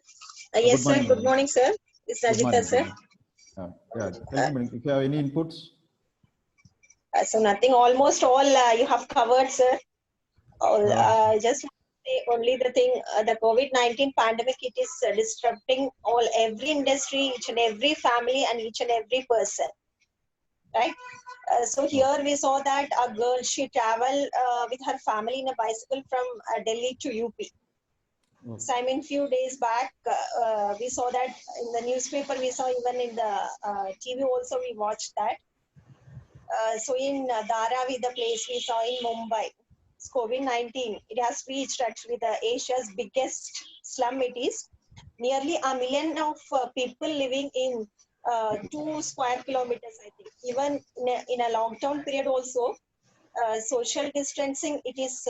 Yes, sir. Good madam. morning, sir. It's Good Ajita, morning, sir. good morning. Yeah, thank you, madam. If you have any inputs, So nothing, almost all you have covered, sir. Just want to say only the thing, the COVID-19 pandemic, it is disrupting every industry, each and every family and each and every person, right? So here we saw that a girl, she traveled with her family in a bicycle from Delhi to UP. So I mean, few days back, we saw that in the newspaper, we saw even in the TV also, we watched that. So in Dharavi, the place we saw in Mumbai, COVID-19, it has reached actually the Asia's biggest slum. It is nearly 1 million of people living in 2 square kilometers, I think. Even in a lockdown period also, social distancing, it's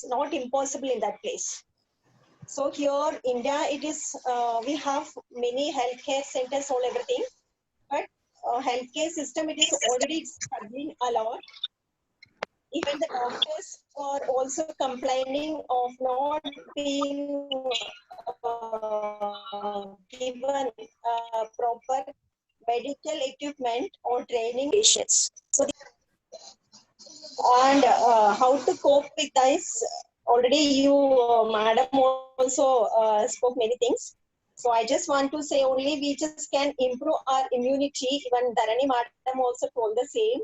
not impossible in that place. So here, India, it is, we have many healthcare centers, all everything, but healthcare system, it is already struggling a lot. Even the doctors are also complaining of not being given proper medical equipment or training patients. So, and how to cope with this? Already you, madam, also spoke many things. So I just want to say only we just can improve our immunity. Even Dharani madam also told the same.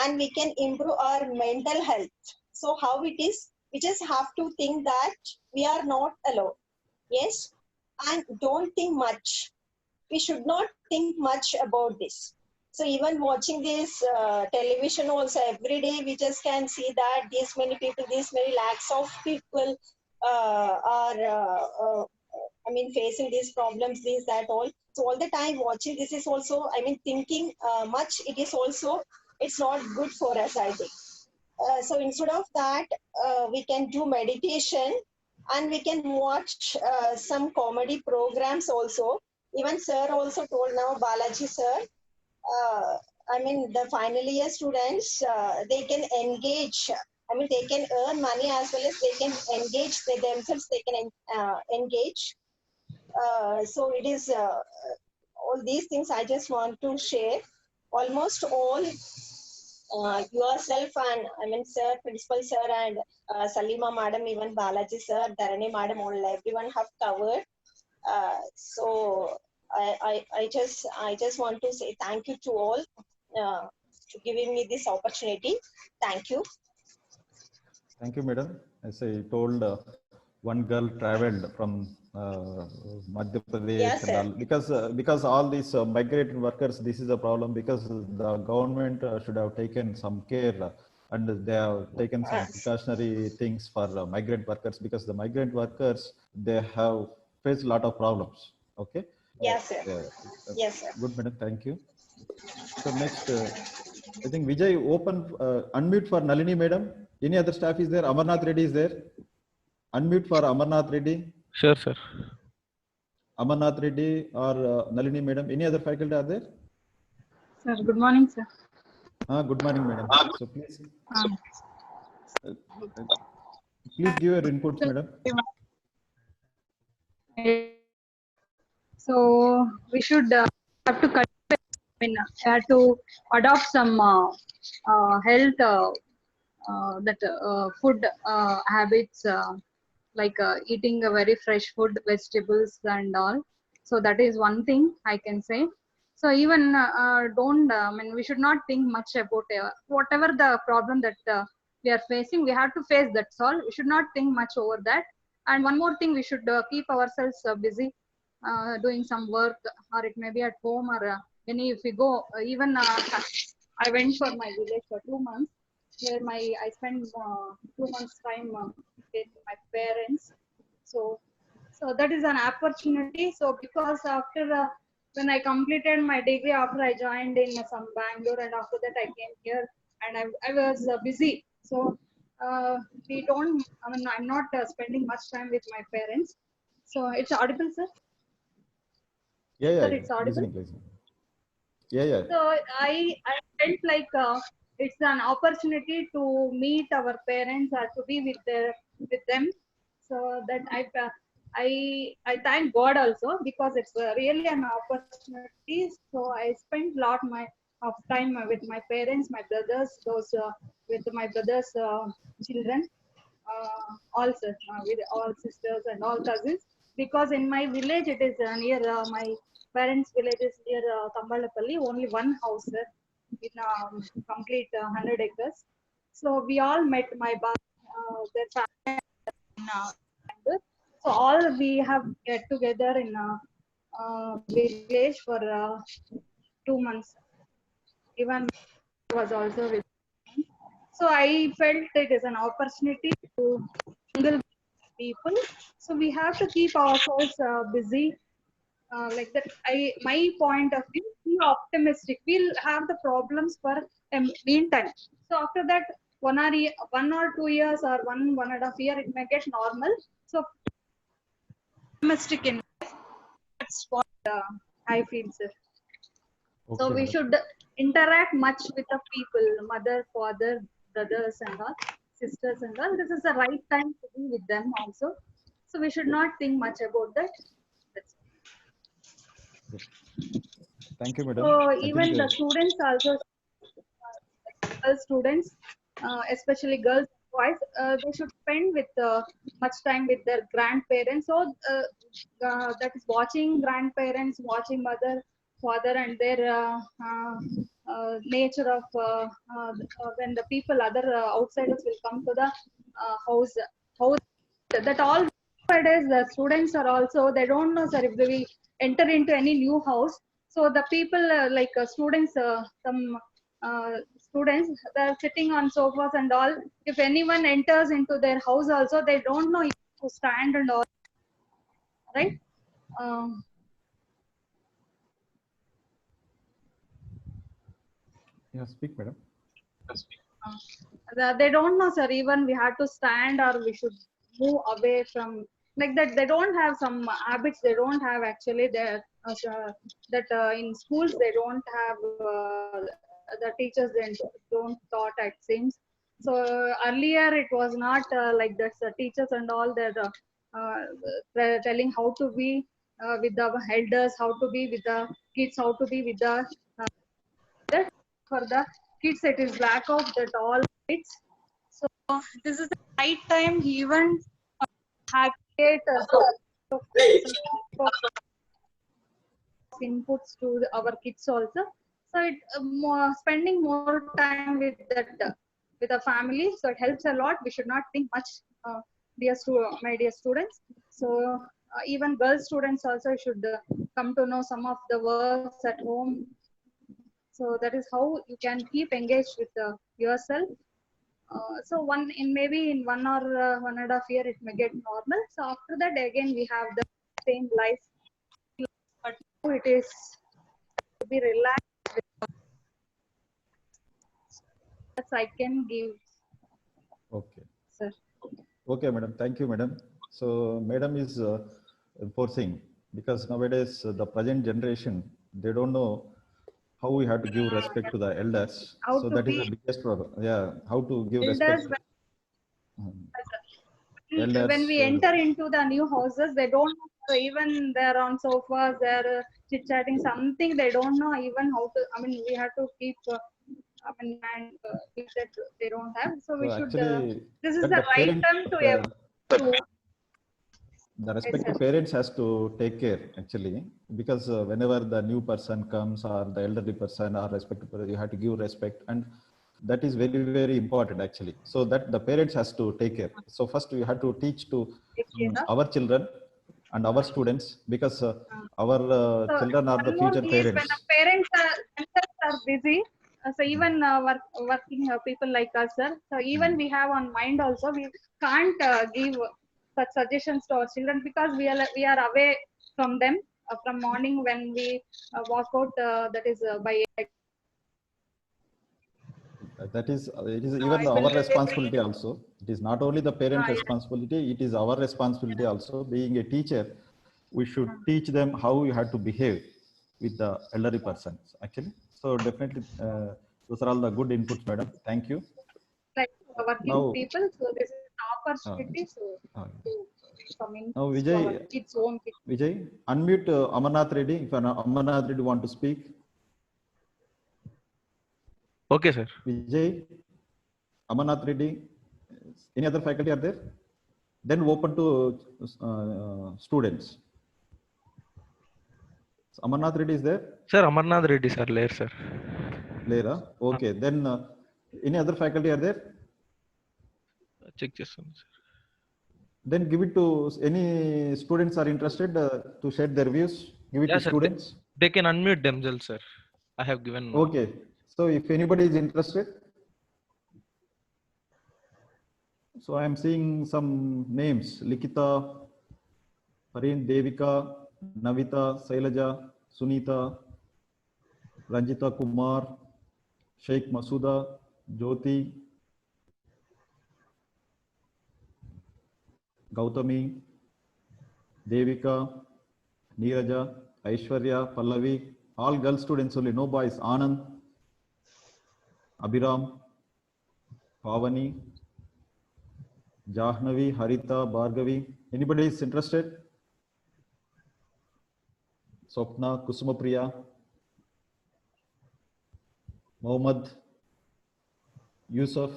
And we can improve our mental health. So how it is, we just have to think that we are not alone. Yes, and don't think much. We should not think much about this. So even watching this television also every day, we just can see that these many people, these many lakhs of people are facing these problems, this, that, all. So all the time watching this is also, thinking much, it is also, it's not good for us, I think. So instead of that, we can do meditation and we can watch some comedy programs also. Even sir also told now, Balaji sir, the final year students, they can engage. They can earn money as well as they can engage themselves, they can engage. So it is all these things I just want to share. Almost all yourself and sir, principal sir, and Salima madam, even Balaji sir, Dharani madam, all everyone have covered. So I just want to say thank you to all to giving me this opportunity. Thank you. thank you, madam. As I told, one girl traveled from Madhya Pradesh Yes, and all, because all these migrant workers, this is a problem because the government should have taken some care and they have taken some precautionary things for migrant workers, because the migrant workers, they have faced a lot of problems. Okay. Yes, sir. Yes, sir. Good, madam. Thank you. So next, I think Vijay unmute for Nalini madam. Any other staff is there? Amarnath Reddy is there. Unmute for Amarnath Reddy. Sure, sir. Amarnath Reddy or Nalini madam. Any other faculty are there? Sir, good morning, sir. Good morning, madam. So please, please give your inputs, madam. So we should have to to adopt some health food habits, like eating a very fresh food, vegetables and all. So that is one thing I can say. So even we should not think much about whatever the problem that we are facing. We have to face, that's all. We should not think much over that. And one more thing, we should keep ourselves busy doing some work, or it may be at home, or if we go, I went for my village for 2 months, where I spent 2 months time with my parents. So that is an opportunity. So because after when I completed my degree, after I joined in some Bangalore, and after that I came here, and I was busy. So we don't, I mean, I'm not spending much time with my parents. So it's audible, sir? Yeah, Sir, yeah, it's audible. listening. Yeah, yeah. So I felt like it's an opportunity to meet our parents or to be with them. So that I thank God also, because it's really an opportunity. So I spent a lot of time with my parents, my brothers, with my brothers' children, with all sisters and all cousins. Because in my village, it is near my parents' village is near Tambalapalli, only one house in complete 100 acres. So we all met their family in Bangalore. So all we have get together in a village for 2 months. Even was also with me. So I felt it is an opportunity to mingle with people. So we have to keep ourselves busy, like that. My point of view, be optimistic. We'll have the problems for a meantime. So after that, 1 or 2 years or 1.5 years, it may get normal. So optimistic in life. That's what I feel, sir. So Okay, we madam. should interact much with the people, mother, father, brothers, and all, sisters, and all. This is the right time to be with them also. So we should not think much about that. That's Thank you, madam. So I think even the students also, girl students, especially girls, boys, they should spend with much time with their grandparents. So that is watching grandparents, watching mother, father, and their nature of when the people, other outsiders will come to the house. That all nowadays the students are also, they don't know, sir, if they enter into any new house. So the people students, some students, they're sitting on sofas and all. If anyone enters into their house also, they don't know if to stand and all, right? Um, Yeah, speak, madam. they don't know, sir, even we had to stand or we should move away from, like that. They don't have some habits, they don't have actually their that in schools they don't have the teachers don't taught, it seems. So earlier it was not like that. The teachers and all that they're telling how to be with the elders, how to be with the kids, how to be with the that. For the kids it is lack of that all kids. So this is the right time even have create inputs to our kids also. So it spending more time with that with the family, so it helps a lot. We should not think much, my dear students. So even girl students also should come to know some of the works at home. So that is how you can keep engaged with yourself. So maybe in 1 or 1.5 years it may get normal. So after that again we have the same life, but now it is to be relaxed. That's I can give, Okay. sir. Okay, madam. Thank you, madam. So, madam is enforcing, because nowadays the present generation, they don't know how we have to give respect to the elders. How So to that is be the biggest problem. Yeah, how to give elders. respect. When Elders. we enter into the new houses, they don't know, so even they're on sofas, they're chit chatting something, they don't know even how to, I mean, we have to keep and that they don't have. So we So should actually, this is that the the right parents, time to the yes, sir. respective parents has to take care actually, because whenever the new person comes or the elderly person or respective person, you have to give respect, and that is very, very important actually. So that the parents has to take care. So first we have to teach to our children and our students, because our So children are the one more future is when parents. the parents themselves are busy. So even working people like us, sir. So even we have on mind also, we can't give such suggestions to our children, because we are away from them from morning when we walk out. That is by That is, it is even our responsibility also. It is not only the parent responsibility, it is our responsibility also. Being a teacher, we should teach them how you have to behave with the elderly persons, actually. So definitely, those are all the good inputs, madam. Thank you. Like working Now, people, so this is an opportunity to come in now to Vijay, its own people. Vijay, unmute Amarnath Reddy. If Amarnath Reddy want to speak. Okay, sir. Vijay, Amarnath Reddy, any other faculty are there? Then open to students. So Amarnath Reddy is there? Sir, Amarnath Reddy, sir, later, sir. Later, okay. Then any other faculty are there? Check this one, sir. Then give it to any students are interested to share their views. Give it to Sir, students. They can unmute themselves, sir. I have given. Okay. So if anybody is interested. So I am seeing some names: Likita, Harin, Devika, Navita, Sailaja, Sunita, Ranjita Kumar, Sheikh Masuda, Jyoti, Gautami, Devika, Neeraja, Aishwarya, Pallavi, all girl students only, no boys. Anand, Abhiram, Pavani, Jahnavi, Harita, Bhargavi. Anybody is interested? Swapna, Kusumapriya, Mohammed, Yusuf,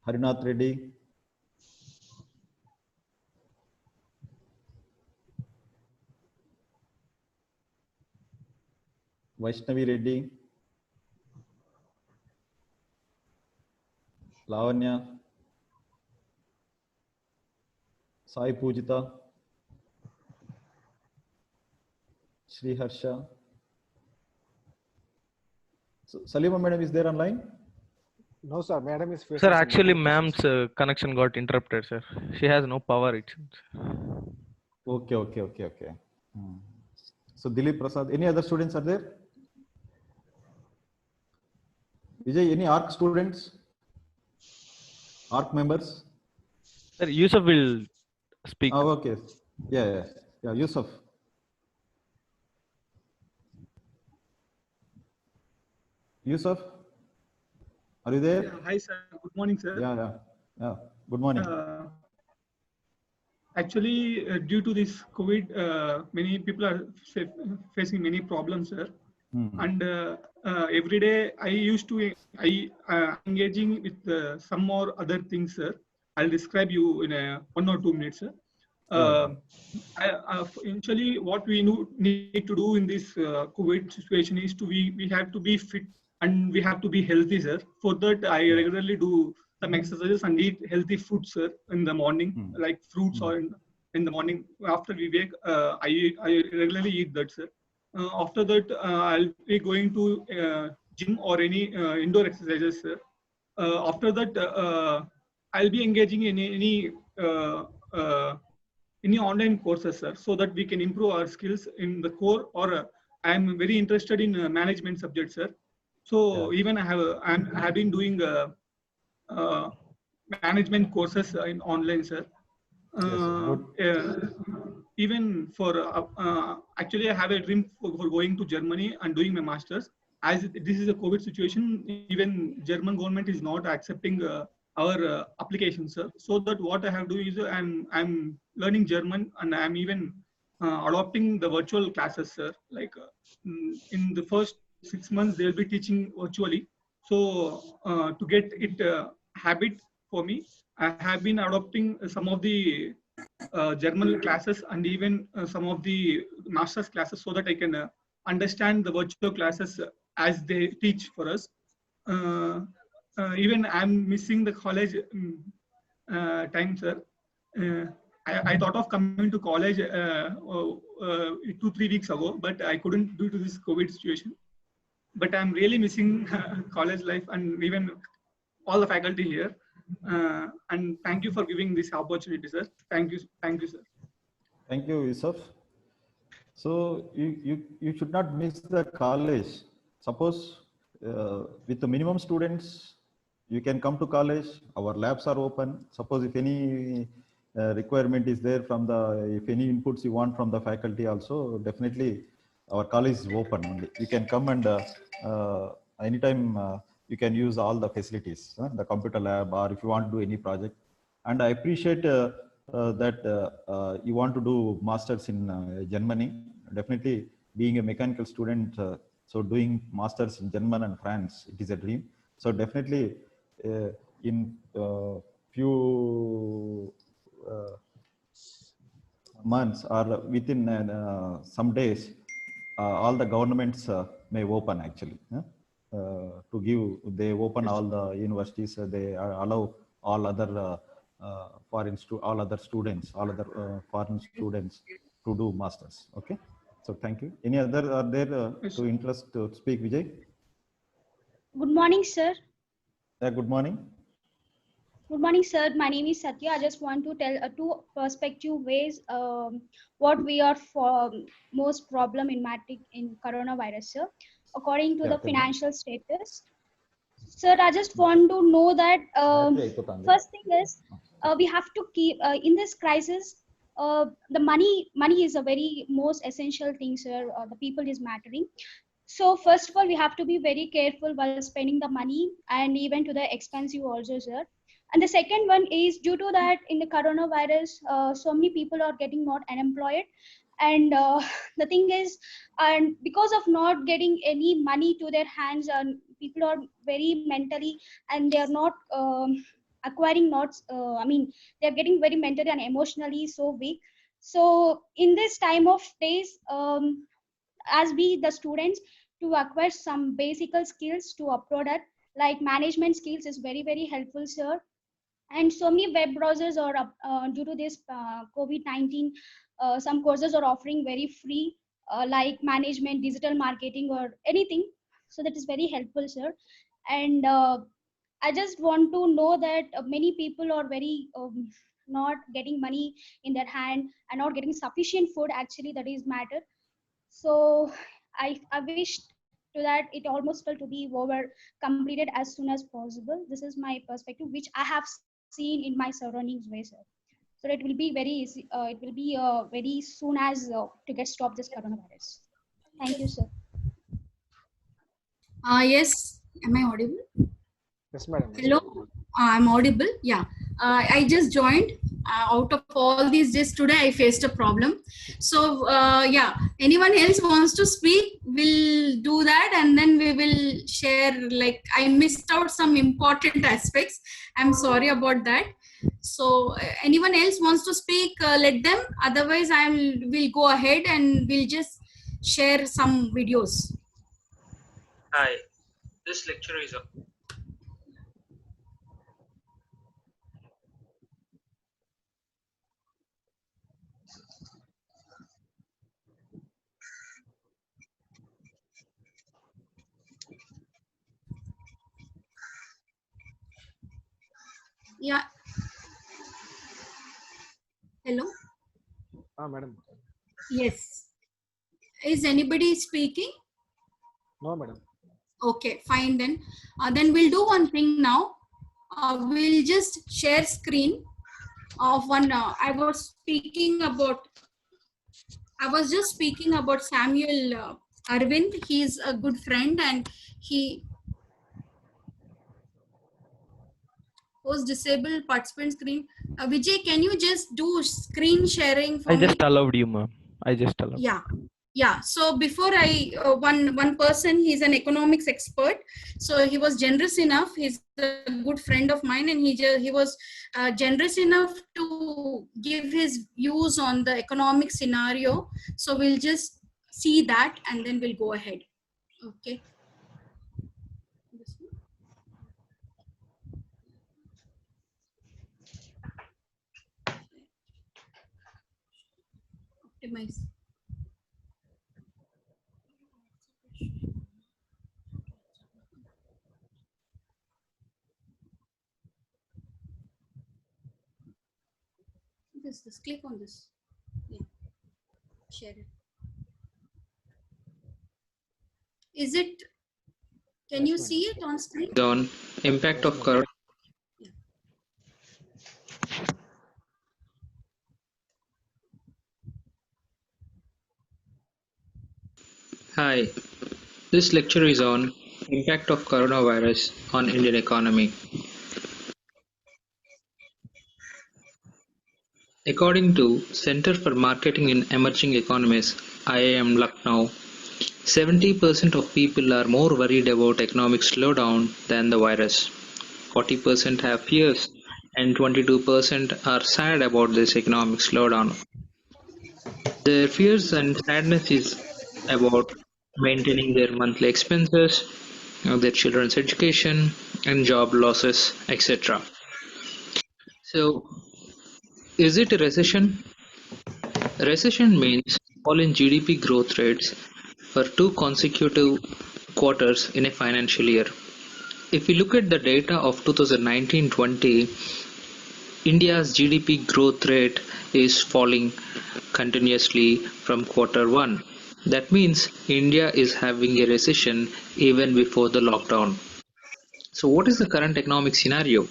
Harinath Reddy, Vaishnavi Reddy, Lavanya, Sai Pujita, Sri Harsha. So, Salima madam is there online? No, sir. Madam is facing Sir, some actually, network ma'am's issues. connection got interrupted, sir. She has no power, it seems. Okay. So Dilip Prasad, any other students are there? Vijay, any ARC students? ARC members? Sir, Yusuf will speak. Oh, okay. Yeah, Yusuf. Yusuf, are you there? Yeah, hi, sir. Good morning, sir. Yeah. Good morning. Actually, due to this COVID, many people are facing many problems, sir. And every day I engaging with some more other things, sir. I'll describe you in 1 or 2 minutes, sir. Essentially, what we need to do in this COVID situation is we have to be fit and we have to be healthy, sir. For that, I regularly do some exercises and eat healthy food, sir, in the morning, like fruits or in the morning after we wake. I regularly eat that, sir. After that, I'll be going to gym or any indoor exercises, sir. After that, I'll be engaging in any online courses, sir, so that we can improve our skills in the core. Or I'm very interested in management subjects, sir. So even I have been doing management courses in online, sir. Even for actually, I have a dream for going to Germany and doing my masters. As this is a COVID situation, even German government is not accepting our applications, sir. So that what I have to do is I'm learning German and I'm even adopting the virtual classes, sir. Like in the first 6 months, they'll be teaching virtually. So to get it habit for me, I have been adopting some of the German classes and even some of the master's classes so that I can understand the virtual classes as they teach for us. Even I'm missing the college time, sir. I thought of coming to college 2-3 weeks ago, but I couldn't due to this COVID situation. But I'm really missing college life and even all the faculty here. And thank you for giving this opportunity, sir. Thank you, sir. Thank you, Yusuf. So you should not miss the college. Suppose with the minimum students, you can come to college. Our labs are open. Suppose if any requirement is there from if any inputs you want from the faculty also, definitely our college is open only. You can come and anytime you can use all the facilities, the computer lab, or if you want to do any project. And I appreciate that you want to do masters in Germany. Definitely, being a mechanical student, so doing masters in Germany and France, it is a dream. So definitely, in few months or within some days, all the governments may open actually to give. They open all the universities. They allow all other all other students, all other foreign students to do masters. Okay. So thank you. Any other are there to interest to speak, Vijay? Good morning, sir. Good morning. Good morning, sir. My name is Satya. I just want to tell two perspective ways what we are for most problematic in coronavirus, sir. According to the financial status, sir, I just want to know that first thing is we have to keep in this crisis. The money is a very most essential thing, sir. The people is mattering. So first of all, we have to be very careful while spending the money and even to the expensive also, sir. And the second one is due to that in the coronavirus, so many people are getting not unemployed. And the thing is, and because of not getting any money to their hands, people are very mentally and they are not acquiring not, they're getting very mentally and emotionally so weak. So in this time of days, as we the students to acquire some basic skills to a product like management skills is very helpful, sir. And so many web browsers are due to this COVID-19, some courses are offering very free like management, digital marketing or anything. So that is very helpful, sir. And I just want to know that many people are very not getting money in their hand and not getting sufficient food, actually that is matter. So I wish to that it almost felt to be over completed as soon as possible. This is my perspective, which I have seen in my surroundings way, sir. So it will be very easy. It will be very soon as to get stop this coronavirus. Thank you, sir. Yes. Am I audible? Yes, madam. Hello. I'm audible. Yeah. I just joined. Out of all these days today, I faced a problem. So yeah, anyone else wants to speak, we'll do that, and then we will share. Like I missed out some important aspects. I'm sorry about that. So anyone else wants to speak, let them. Otherwise, we'll go ahead and we'll just share some videos. Hi, this lecture is up. Yeah. Hello. Madam. Yes. Is anybody speaking? No, madam. Okay, fine then. Then we'll do one thing now. We'll just share screen of one. I was just speaking about Samuel Arvind. He's a good friend and he was disabled participant screen. Vijay, can you just do screen sharing for I me? just allowed you, ma'am. I just allowed. Yeah. So before one person, he's an economics expert. So he was generous enough. He's a good friend of mine, and he was generous enough to give his views on the economic scenario. So we'll just see that, and then we'll go ahead. Okay. Optimize. This click on this. Yeah. Share it. Is it Can you see it on screen? On impact of corona. Hi, this lecture is on impact of coronavirus on Indian economy. According to Center for Marketing in Emerging Economies, IIM Lucknow, 70% of people are more worried about economic slowdown than the virus. 40% have fears and 22% are sad about this economic slowdown. Their fears and sadness is about maintaining their monthly expenses, their children's education, and job losses, etc. So, is it a recession? Recession means fall in GDP growth rates for 2 consecutive quarters in a financial year. If we look at the data of 2019-20, India's GDP growth rate is falling continuously from quarter 1. That means India is having a recession even before the lockdown. So what is the current economic scenario?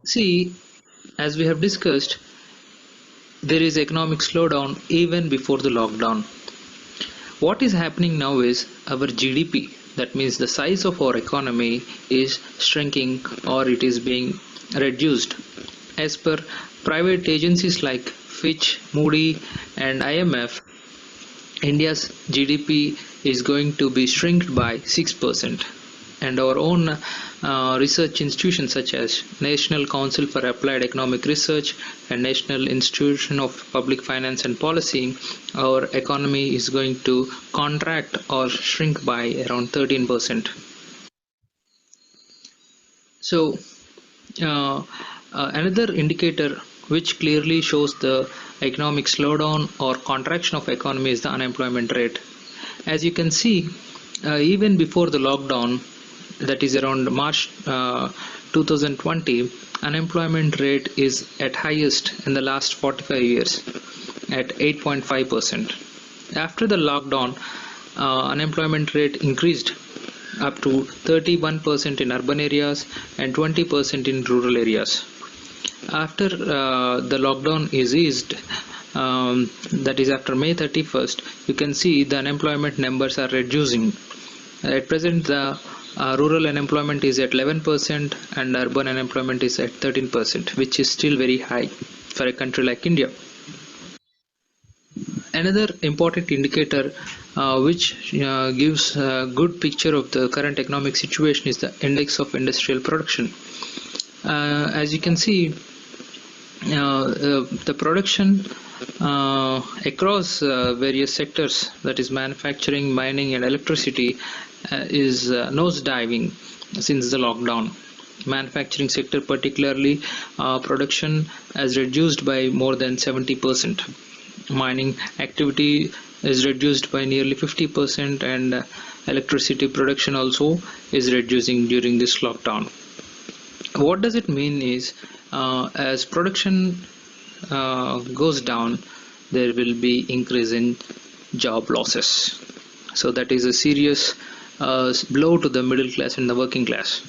See, as we have discussed, there is economic slowdown even before the lockdown. What is happening now is our GDP, that means the size of our economy, is shrinking or it is being reduced. As per private agencies like Fitch, Moody and IMF, India's GDP is going to be shrinked by 6%. And our own research institutions such as National Council for Applied Economic Research and National Institute of Public Finance and Policy, our economy is going to contract or shrink by around 13%. So another indicator which clearly shows the economic slowdown or contraction of economy is the unemployment rate. As you can see, even before the lockdown, that is around March 2020, unemployment rate is at highest in the last 45 years at 8.5%. After the lockdown, unemployment rate increased up to 31% in urban areas and 20% in rural areas. After the lockdown is eased, that is after May 31st, you can see the unemployment numbers are reducing. At present, the rural unemployment is at 11% and urban unemployment is at 13%, which is still very high for a country like India. Another important indicator which gives a good picture of the current economic situation is the index of industrial production. As you can see, the production across various sectors, that is manufacturing, mining and electricity, is nosediving since the lockdown. Manufacturing sector particularly, production has reduced by more than 70%. Mining activity is reduced by nearly 50% and electricity production also is reducing during this lockdown. What does it mean is as production goes down, there will be increase in job losses. So that is a serious blow to the middle class and the working class.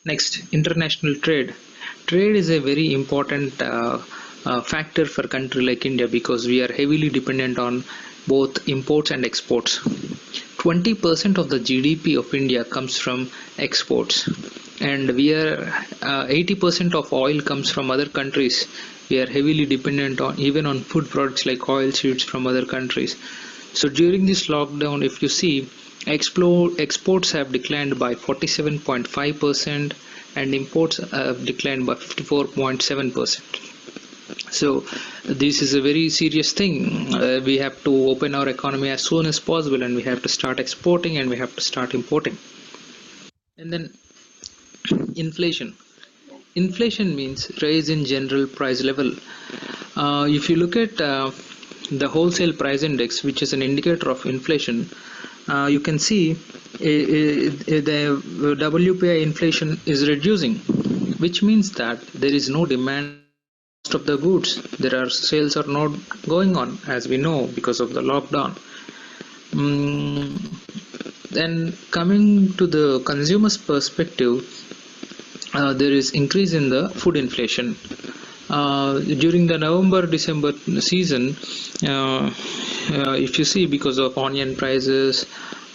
Next, international trade. Trade is a very important factor for a country like India because we are heavily dependent on both imports and exports. 20% of the GDP of India comes from exports, and we are 80% of oil comes from other countries. We are heavily dependent on even on food products like oil seeds from other countries. So during this lockdown, if you see, exports have declined by 47.5% and imports have declined by 54.7%. So this is a very serious thing. We have to open our economy as soon as possible, and we have to start exporting and we have to start importing. And then inflation. Inflation means rise in general price level. If you look at the wholesale price index, which is an indicator of inflation, you can see the WPI inflation is reducing, which means that there is no demand of the goods. There are sales are not going on, as we know, because of the lockdown. Then coming to the consumer's perspective, there is increase in the food inflation. During the November-December season, if you see, because of onion prices,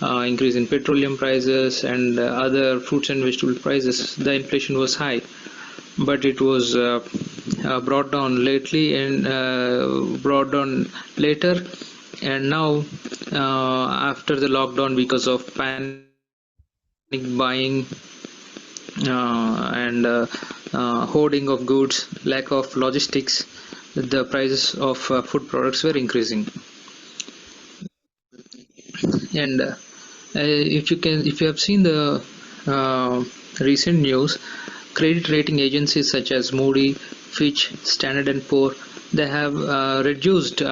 increase in petroleum prices and other fruits and vegetable prices, the inflation was high. But it was brought down lately and brought down later. And now, after the lockdown, because of panic buying and hoarding of goods, lack of logistics, the prices of food products were increasing. And if you have seen the recent news, credit rating agencies such as Moody, Fitch, Standard and Poor, they have reduced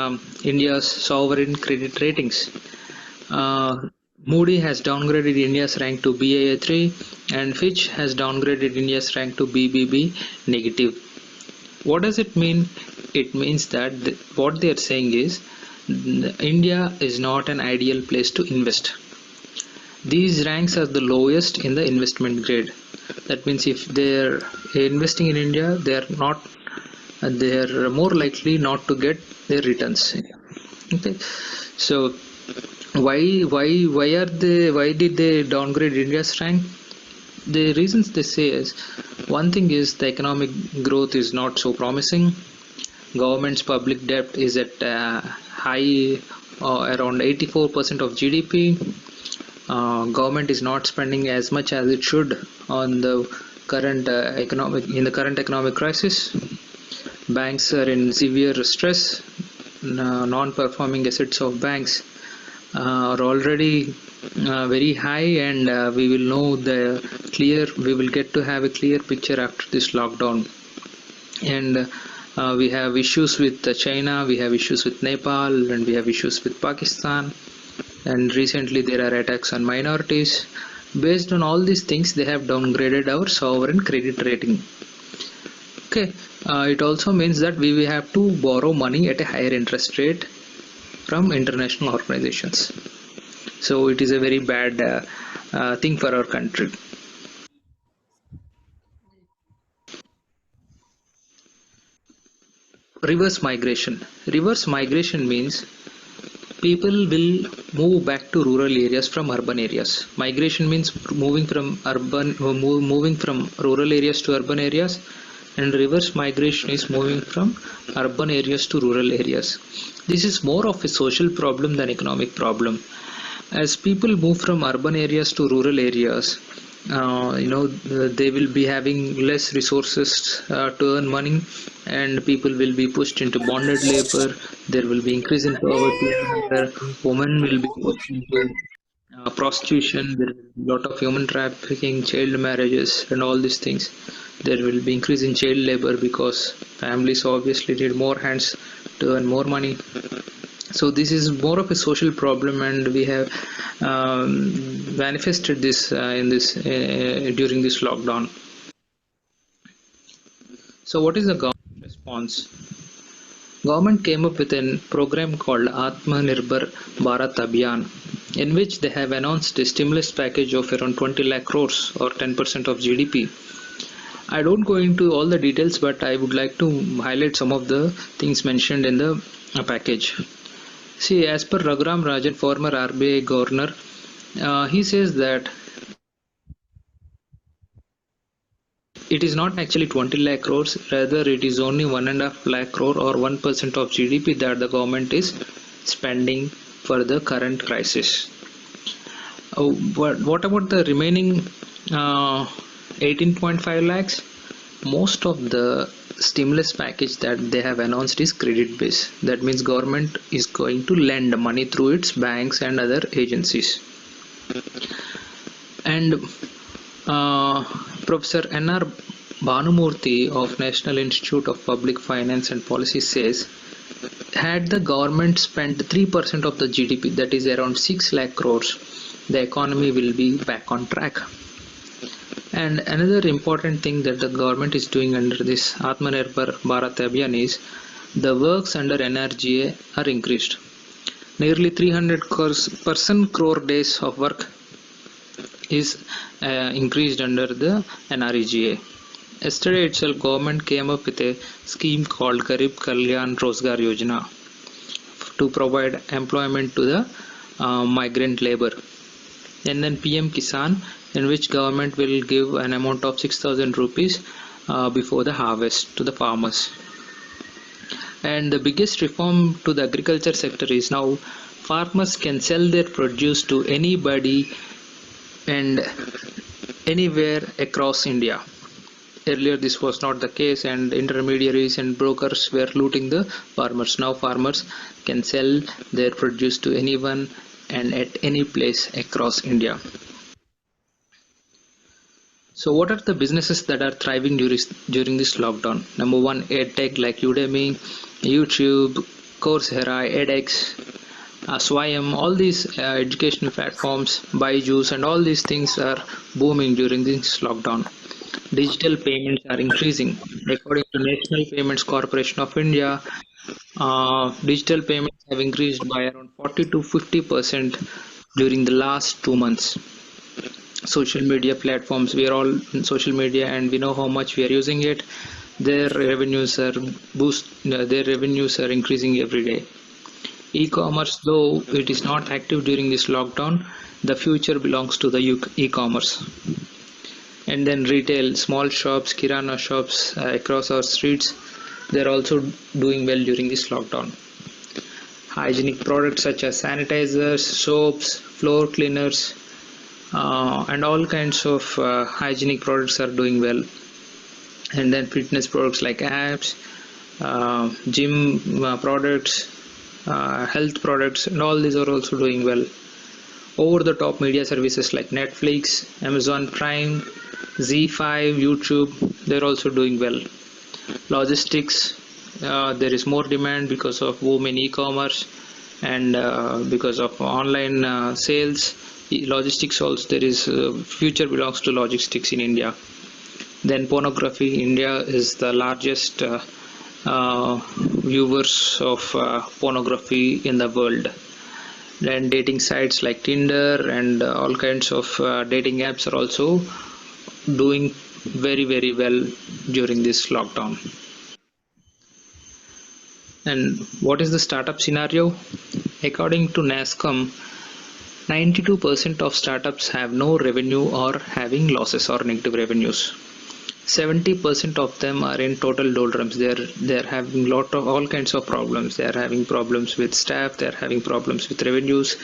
India's sovereign credit ratings. Moody has downgraded India's rank to Baa3 and Fitch has downgraded India's rank to BBB negative. What does it mean? It means that what they are saying is India is not an ideal place to invest. These ranks are the lowest in the investment grade. That means if they're investing in India, they're more likely not to get their returns. Okay, so why did they downgrade India's rank? The reasons they say is, one thing is the economic growth is not so promising. Government's public debt is at high, around 84% of GDP. Government is not spending as much as it should on the current economic crisis. Banks are in severe stress. Non-performing assets of banks are already very high, and we will get to have a clear picture after this lockdown. And we have issues with China, we have issues with Nepal, and we have issues with Pakistan. And recently there are attacks on minorities. Based on all these things, they have downgraded our sovereign credit rating. Okay, it also means that we will have to borrow money at a higher interest rate from international organizations. So it is a very bad thing for our country. Reverse migration. Reverse migration means people will move back to rural areas from urban areas. Migration means moving from rural areas to urban areas, and reverse migration is moving from urban areas to rural areas. This is more of a social problem than economic problem. As people move from urban areas to rural areas, they will be having less resources to earn money, and people will be pushed into bonded labor. There will be increase in poverty and hunger. Women will be pushed into prostitution. There will be a lot of human trafficking, child marriages, and all these things. There will be increase in child labor because families obviously need more hands to earn more money. So this is more of a social problem, and we have manifested this during this lockdown. So what is the government response? Government came up with a program called Atmanirbhar Bharat Abhiyan, in which they have announced a stimulus package of around 20 lakh crores or 10% of GDP. I don't go into all the details, but I would like to highlight some of the things mentioned in the package. See, as per Raghuram Rajan, former RBI governor, he says that it is not actually 20 lakh crores, rather it is only 1.5 lakh crore or 1% of GDP that the government is spending for the current crisis. But what about the remaining 18.5 lakhs? Most of the stimulus package that they have announced is credit based. That means government is going to lend money through its banks and other agencies. And Professor N.R. Bhanumurthy of National Institute of Public Finance and Policy says, had the government spent 3% of the GDP, that is around 6 lakh crores, the economy will be back on track. And another important thing that the government is doing under this Atmanirbhar Bharat Abhiyan is the works under NRGA are increased. Nearly 300 crore days of work is increased under the NREGA. Yesterday itself, government came up with a scheme called Garib Kalyan Rozgar Yojana to provide employment to the migrant labor. And then PM Kisan, in which government will give an amount of 6,000 rupees before the harvest to the farmers. And the biggest reform to the agriculture sector is now farmers can sell their produce to anybody and anywhere across India. Earlier this was not the case, and intermediaries and brokers were looting the farmers. Now farmers can sell their produce to anyone and at any place across India. So what are the businesses that are thriving during this lockdown? Number one, EdTech like Udemy, YouTube, Coursera, edX, Swayam, all these educational platforms, Byju's, and all these things are booming during this lockdown. Digital payments are increasing. According to National Payments Corporation of India, digital payments have increased by around 40 to 50% during the last 2 months. Social media platforms, we are all in social media and we know how much we are using it. Their revenues are increasing every day. E-commerce, though it is not active during this lockdown, the future belongs to the e-commerce. And then retail, small shops, kirana shops across our streets, they're also doing well during this lockdown. Hygienic products such as sanitizers, soaps, floor cleaners, and all kinds of hygienic products are doing well. And then fitness products like apps, gym products, health products, and all these are also doing well. Over the top media services like Netflix, Amazon Prime, Z5, YouTube, they're also doing well. Logistics, there is more demand because of boom in e-commerce and because of online sales. Logistics also, there is future belongs to logistics in India. Then pornography, India is the largest viewers of pornography in the world. Then dating sites like Tinder and all kinds of dating apps are also doing very well during this lockdown. And what is the startup scenario? According to NASSCOM, 92% of startups have no revenue or having losses or negative revenues. 70% of them are in total doldrums. They're having all kinds of problems. They're having problems with staff. They're having problems with revenues,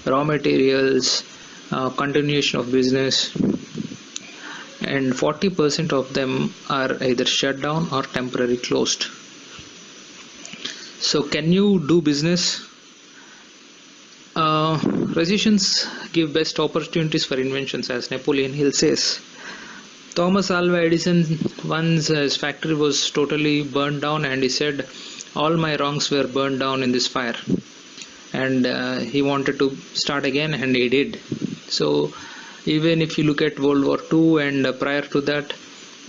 raw materials, continuation of business. And 40% of them are either shut down or temporarily closed. So can you do business? Recessions give best opportunities for inventions, as Napoleon Hill says. Thomas Alva Edison, once his factory was totally burned down, and he said, all my wrongs were burned down in this fire. And he wanted to start again, and he did. So even if you look at World War II and prior to that,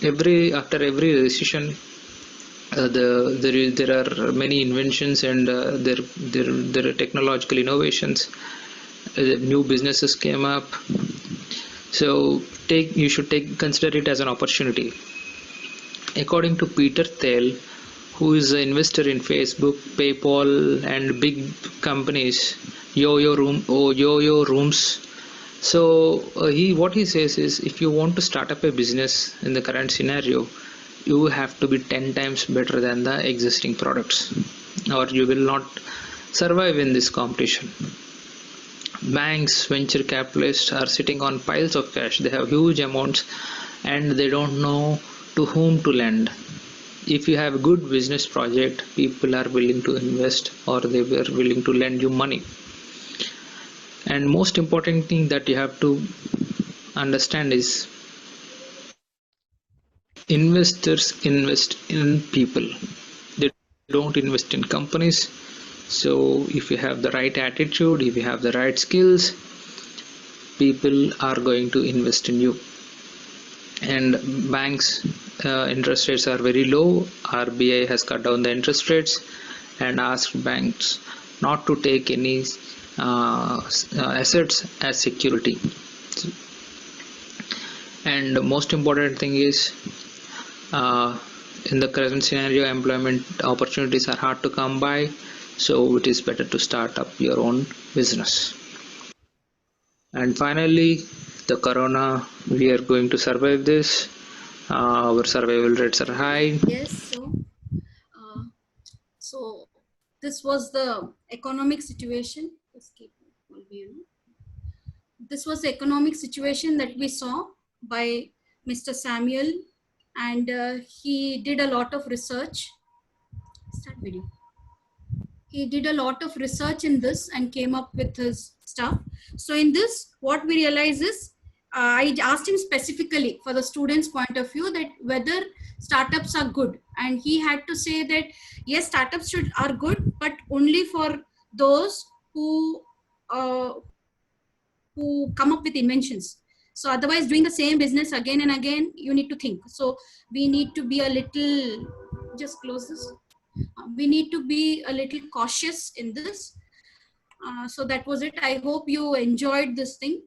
after every recession, there are many inventions and there are technological innovations. New businesses came up. So you should consider it as an opportunity. According to Peter Thiel, who is an investor in Facebook, PayPal, and big companies, Yo-Yo Rooms. So what he says is, if you want to start up a business in the current scenario, you have to be 10 times better than the existing products, or you will not survive in this competition. Banks, venture capitalists are sitting on piles of cash. They have huge amounts and they don't know to whom to lend. If you have a good business project, people are willing to invest, or they were willing to lend you money. And most important thing that you have to understand is, investors invest in people. They don't invest in companies. So if you have the right attitude, if you have the right skills, people are going to invest in you. And banks interest rates are very low. RBI has cut down the interest rates and asked banks not to take any assets as security. And most important thing is, in the current scenario, employment opportunities are hard to come by, so it is better to start up your own business. And finally, the corona, we are going to survive this. Our survival rates are high. Yes, so this was the economic situation. This was the economic situation that we saw by Mr. Samuel, and he did a lot of research. Start video. He did a lot of research in this and came up with his stuff. So in this, what we realize is, I asked him specifically for the students' point of view that whether startups are good, and he had to say that yes, startups are good, but only for those who come up with inventions. So otherwise, doing the same business again and again, you need to think. So we need to be a little, just close this. We need to be a little cautious in this. So that was it. I hope you enjoyed this thing.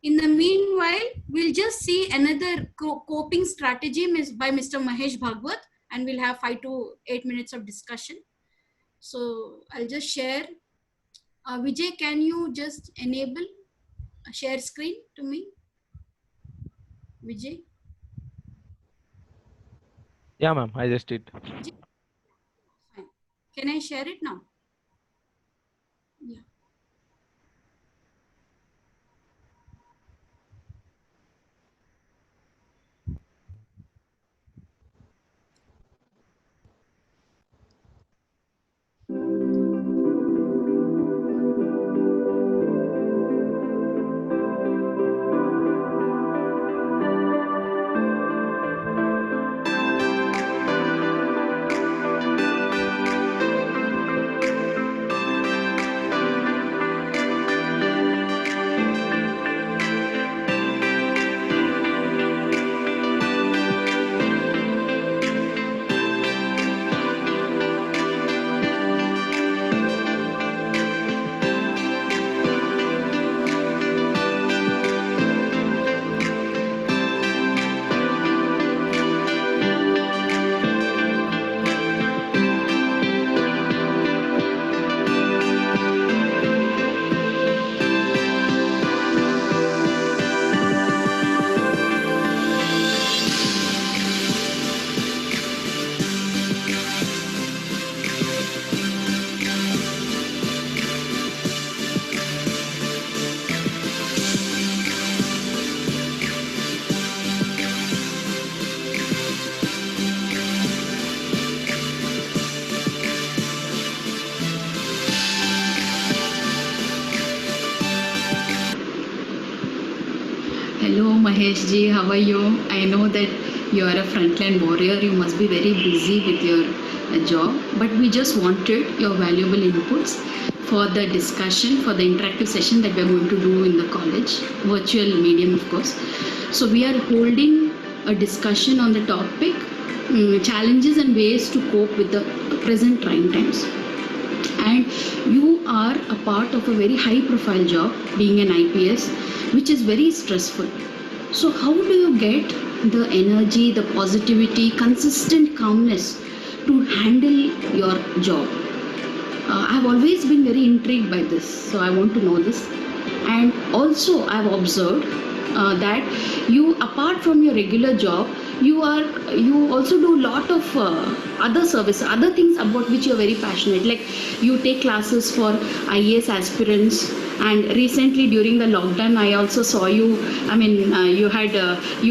In the meanwhile, we'll just see another coping strategy by Mr. Mahesh Bhagwat, and we'll have 5 to 8 minutes of discussion. So I'll just share. Vijay, can you just enable a share screen to me? Vijay? Yeah, ma'am, I just did. Fine. Can I share it now? Yeah. Hello Mahesh ji, how are you? I know that you are a frontline warrior. You must be very busy with your job, but we just wanted your valuable inputs for the discussion, for the interactive session that we are going to do in the college, virtual medium of course. So we are holding a discussion on the topic, challenges and ways to cope with the present trying times. And you are a part of a very high profile job, being an IPS, which is very stressful. So how do you get the energy, the positivity, consistent calmness to handle your job? I've always been very intrigued by this, so I want to know this. And also I've observed that you, apart from your regular job, you also do a lot of other service, other things about which you're very passionate. Like you take classes for IAS aspirants, and recently during the lockdown I also saw you. I mean, you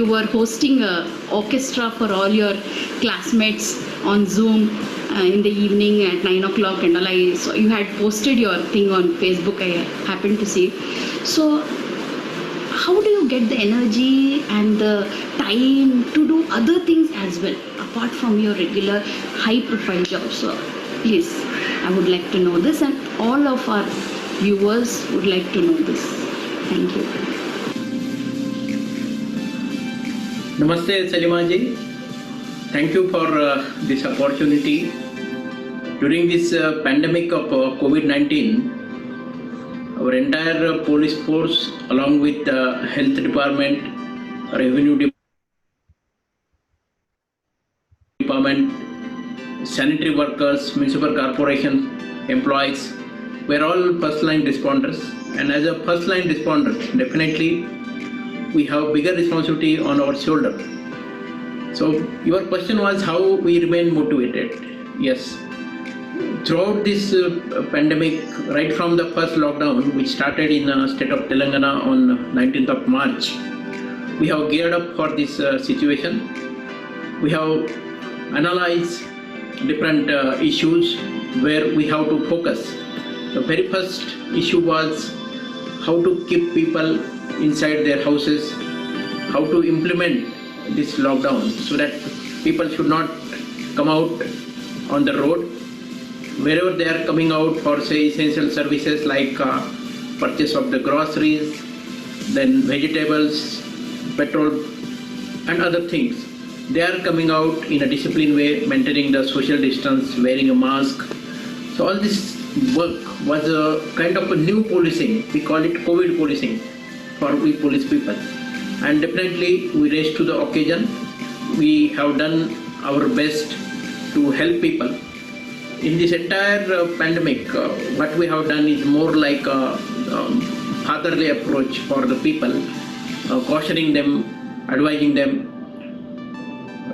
were hosting a orchestra for all your classmates on Zoom in the evening at 9 o'clock and all. I saw you had posted your thing on Facebook. I happened to see. So how do you get the energy and the time to do other things as well, apart from your regular high profile job? So please, I would like to know this, and all of our viewers would like to know this. Thank you. Namaste Salima ji. Thank you for this opportunity. During this pandemic of COVID-19, our entire police force along with the health department revenue department, sanitary workers, municipal corporation employees, we're all first line responders. And as a first line responder, definitely we have bigger responsibility on our shoulder. So your question was how we remain motivated. Yes, throughout this pandemic, right from the first lockdown, which started in the state of Telangana on 19th of March, we have geared up for this situation. We have analyzed different issues where we have to focus. The very first issue was how to keep people inside their houses, how to implement this lockdown so that people should not come out on the road. Wherever they are coming out for, say, essential services like purchase of the groceries, then vegetables, petrol and other things, they are coming out in a disciplined way, maintaining the social distance, wearing a mask. So all this work was a kind of a new policing. We call it COVID policing for we police people. And definitely we raised to the occasion. We have done our best to help people. In this entire pandemic, what we have done is more like a fatherly approach for the people, cautioning them, advising them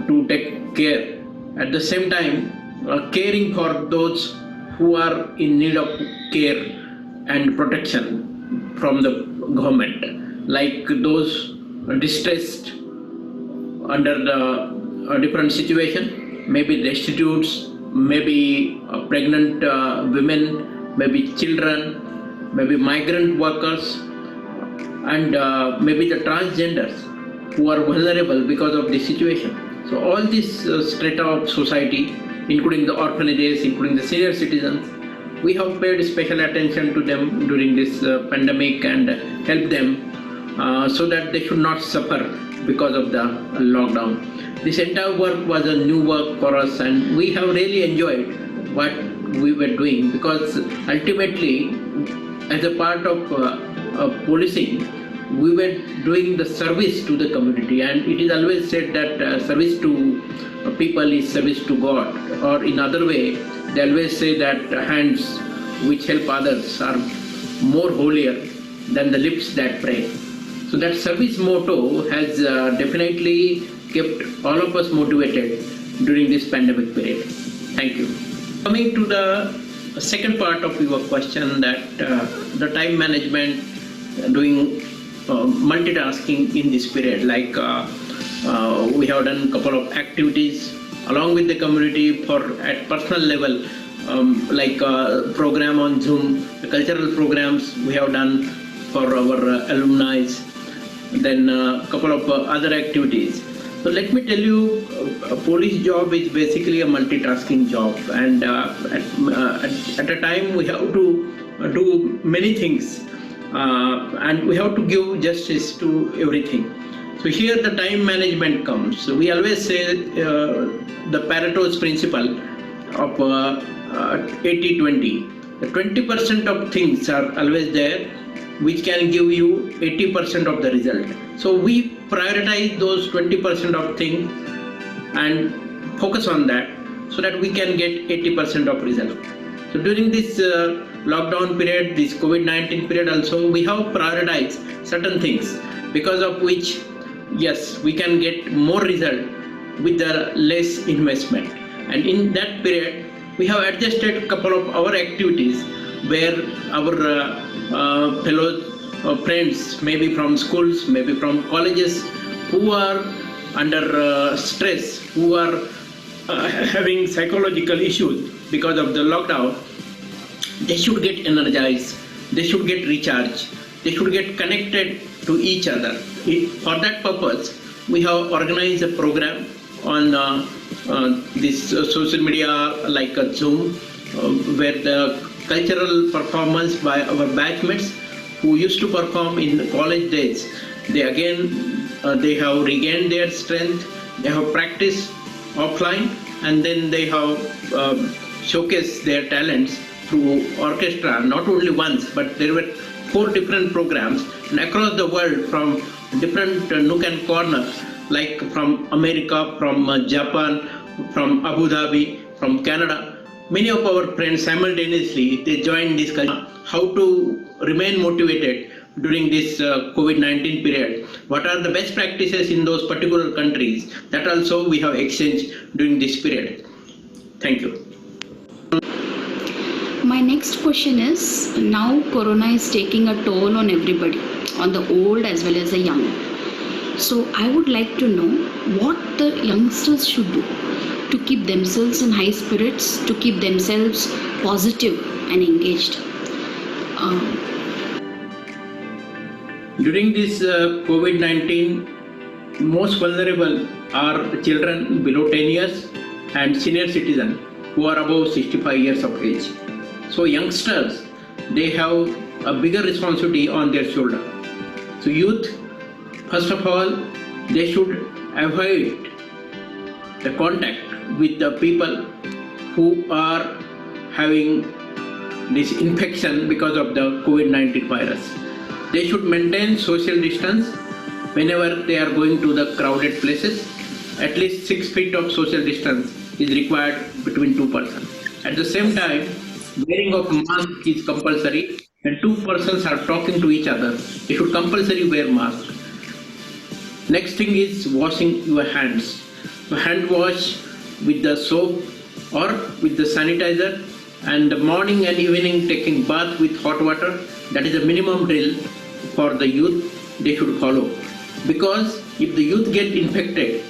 to take care. At the same time, caring for those who are in need of care and protection from the government, like those distressed under the different situation, maybe destitutes, maybe pregnant women, maybe children, maybe migrant workers, and maybe the transgenders who are vulnerable because of this situation. So all this strata of society, including the orphanages, including the senior citizens, we have paid special attention to them during this pandemic and helped them so that they should not suffer because of the lockdown. This entire work was a new work for us, and we have really enjoyed what we were doing, because ultimately, as a part of policing, we were doing the service to the community, and it is always said that service to people is service to God, or in other way, they always say that hands which help others are more holier than the lips that pray. So that service motto has definitely kept all of us motivated during this pandemic period. Thank you. Coming to the second part of your question, that the time management, doing multitasking in this period, like we have done a couple of activities along with the community for at personal level, like program on Zoom, the cultural programs we have done for our alumni, then a couple of other activities. So let me tell you, a police job is basically a multitasking job, and at a time we have to do many things, and we have to give justice to everything. So here the time management comes. So we always say the Pareto's principle of 80-20. The 20% of things are always there, which can give you 80% of the result. So we prioritize those 20% of things and focus on that so that we can get 80% of result. So during this lockdown period, this COVID-19 period also, we have prioritized certain things, because of which, yes, we can get more result with the less investment. And in that period, we have adjusted a couple of our activities where our fellow friends, maybe from schools, maybe from colleges, who are under stress, who are having psychological issues because of the lockdown, they should get energized, they should get recharged, they should get connected to each other. For that purpose, we have organized a program on this social media like Zoom, where the cultural performance by our batchmates who used to perform in college days, they again they have regained their strength, they have practiced offline, and then they have showcased their talents through orchestra, not only once, but there were 4 different programs, and across the world, from different nook and corner, like from America, from Japan, from Abu Dhabi, from Canada. Many of our friends simultaneously they joined this culture. How to remain motivated during this COVID-19 period? What are the best practices in those particular countries? That also we have exchanged during this period. Thank you. My next question is, now Corona is taking a toll on everybody, on the old as well as the young. So I would like to know what the youngsters should do to keep themselves in high spirits, to keep themselves positive and engaged. During this COVID-19, most vulnerable are children below 10 years and senior citizens who are above 65 years of age. So youngsters, they have a bigger responsibility on their shoulder. So youth, first of all, they should avoid the contact with the people who are having this infection because of the COVID-19 virus. They should maintain social distance whenever they are going to the crowded places. At least 6 feet of social distance is required between two persons. At the same time, wearing of mask is compulsory. When two persons are talking to each other, they should compulsory wear mask. Next thing is washing your hands. So hand wash with the soap or with the sanitizer, and the morning and evening taking bath with hot water. That is a minimum drill for the youth they should follow. Because if the youth get infected,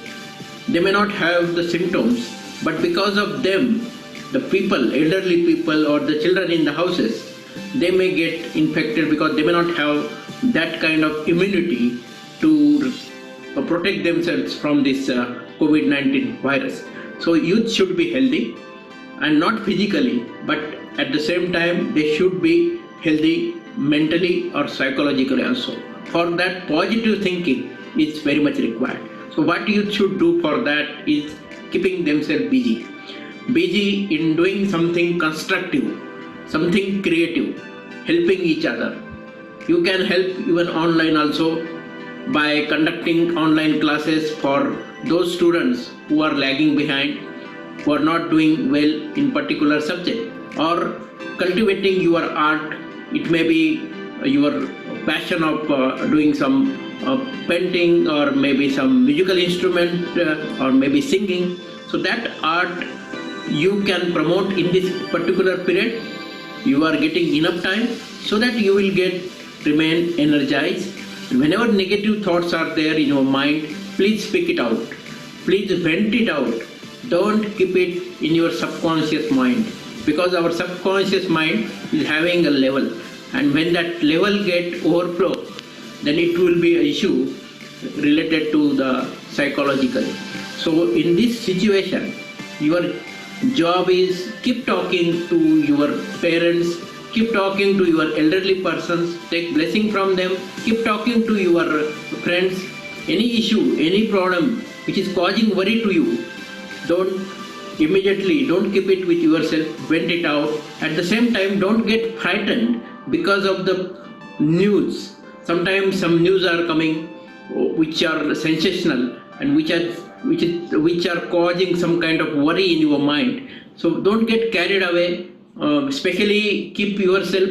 they may not have the symptoms, but because of them, the people, elderly people or the children in the houses, they may get infected because they may not have that kind of immunity to protect themselves from this COVID-19 virus. So youth should be healthy and not physically, but at the same time they should be healthy mentally or psychologically also. For that, positive thinking is very much required. So what youth should do for that is keeping themselves busy. Busy in doing something constructive, something creative, helping each other. You can help even online also by conducting online classes for those students who are lagging behind, who are not doing well in particular subject, or cultivating your art. It may be your passion of doing some painting or maybe some musical instrument or maybe singing. So that art you can promote in this particular period. You are getting enough time so that you will remain energized. Whenever negative thoughts are there in your mind, please speak it out. Please vent it out. Don't keep it in your subconscious mind, because our subconscious mind is having a level, and when that level get overflow, then it will be an issue related to the psychological. So in this situation, your job is keep talking to your parents, keep talking to your elderly persons, take blessing from them, keep talking to your friends. Any issue, any problem which is causing worry to you, don't keep it with yourself, vent it out. At the same time, don't get frightened because of the news. Sometimes some news are coming which are sensational and which are causing some kind of worry in your mind. So don't get carried away. Especially keep yourself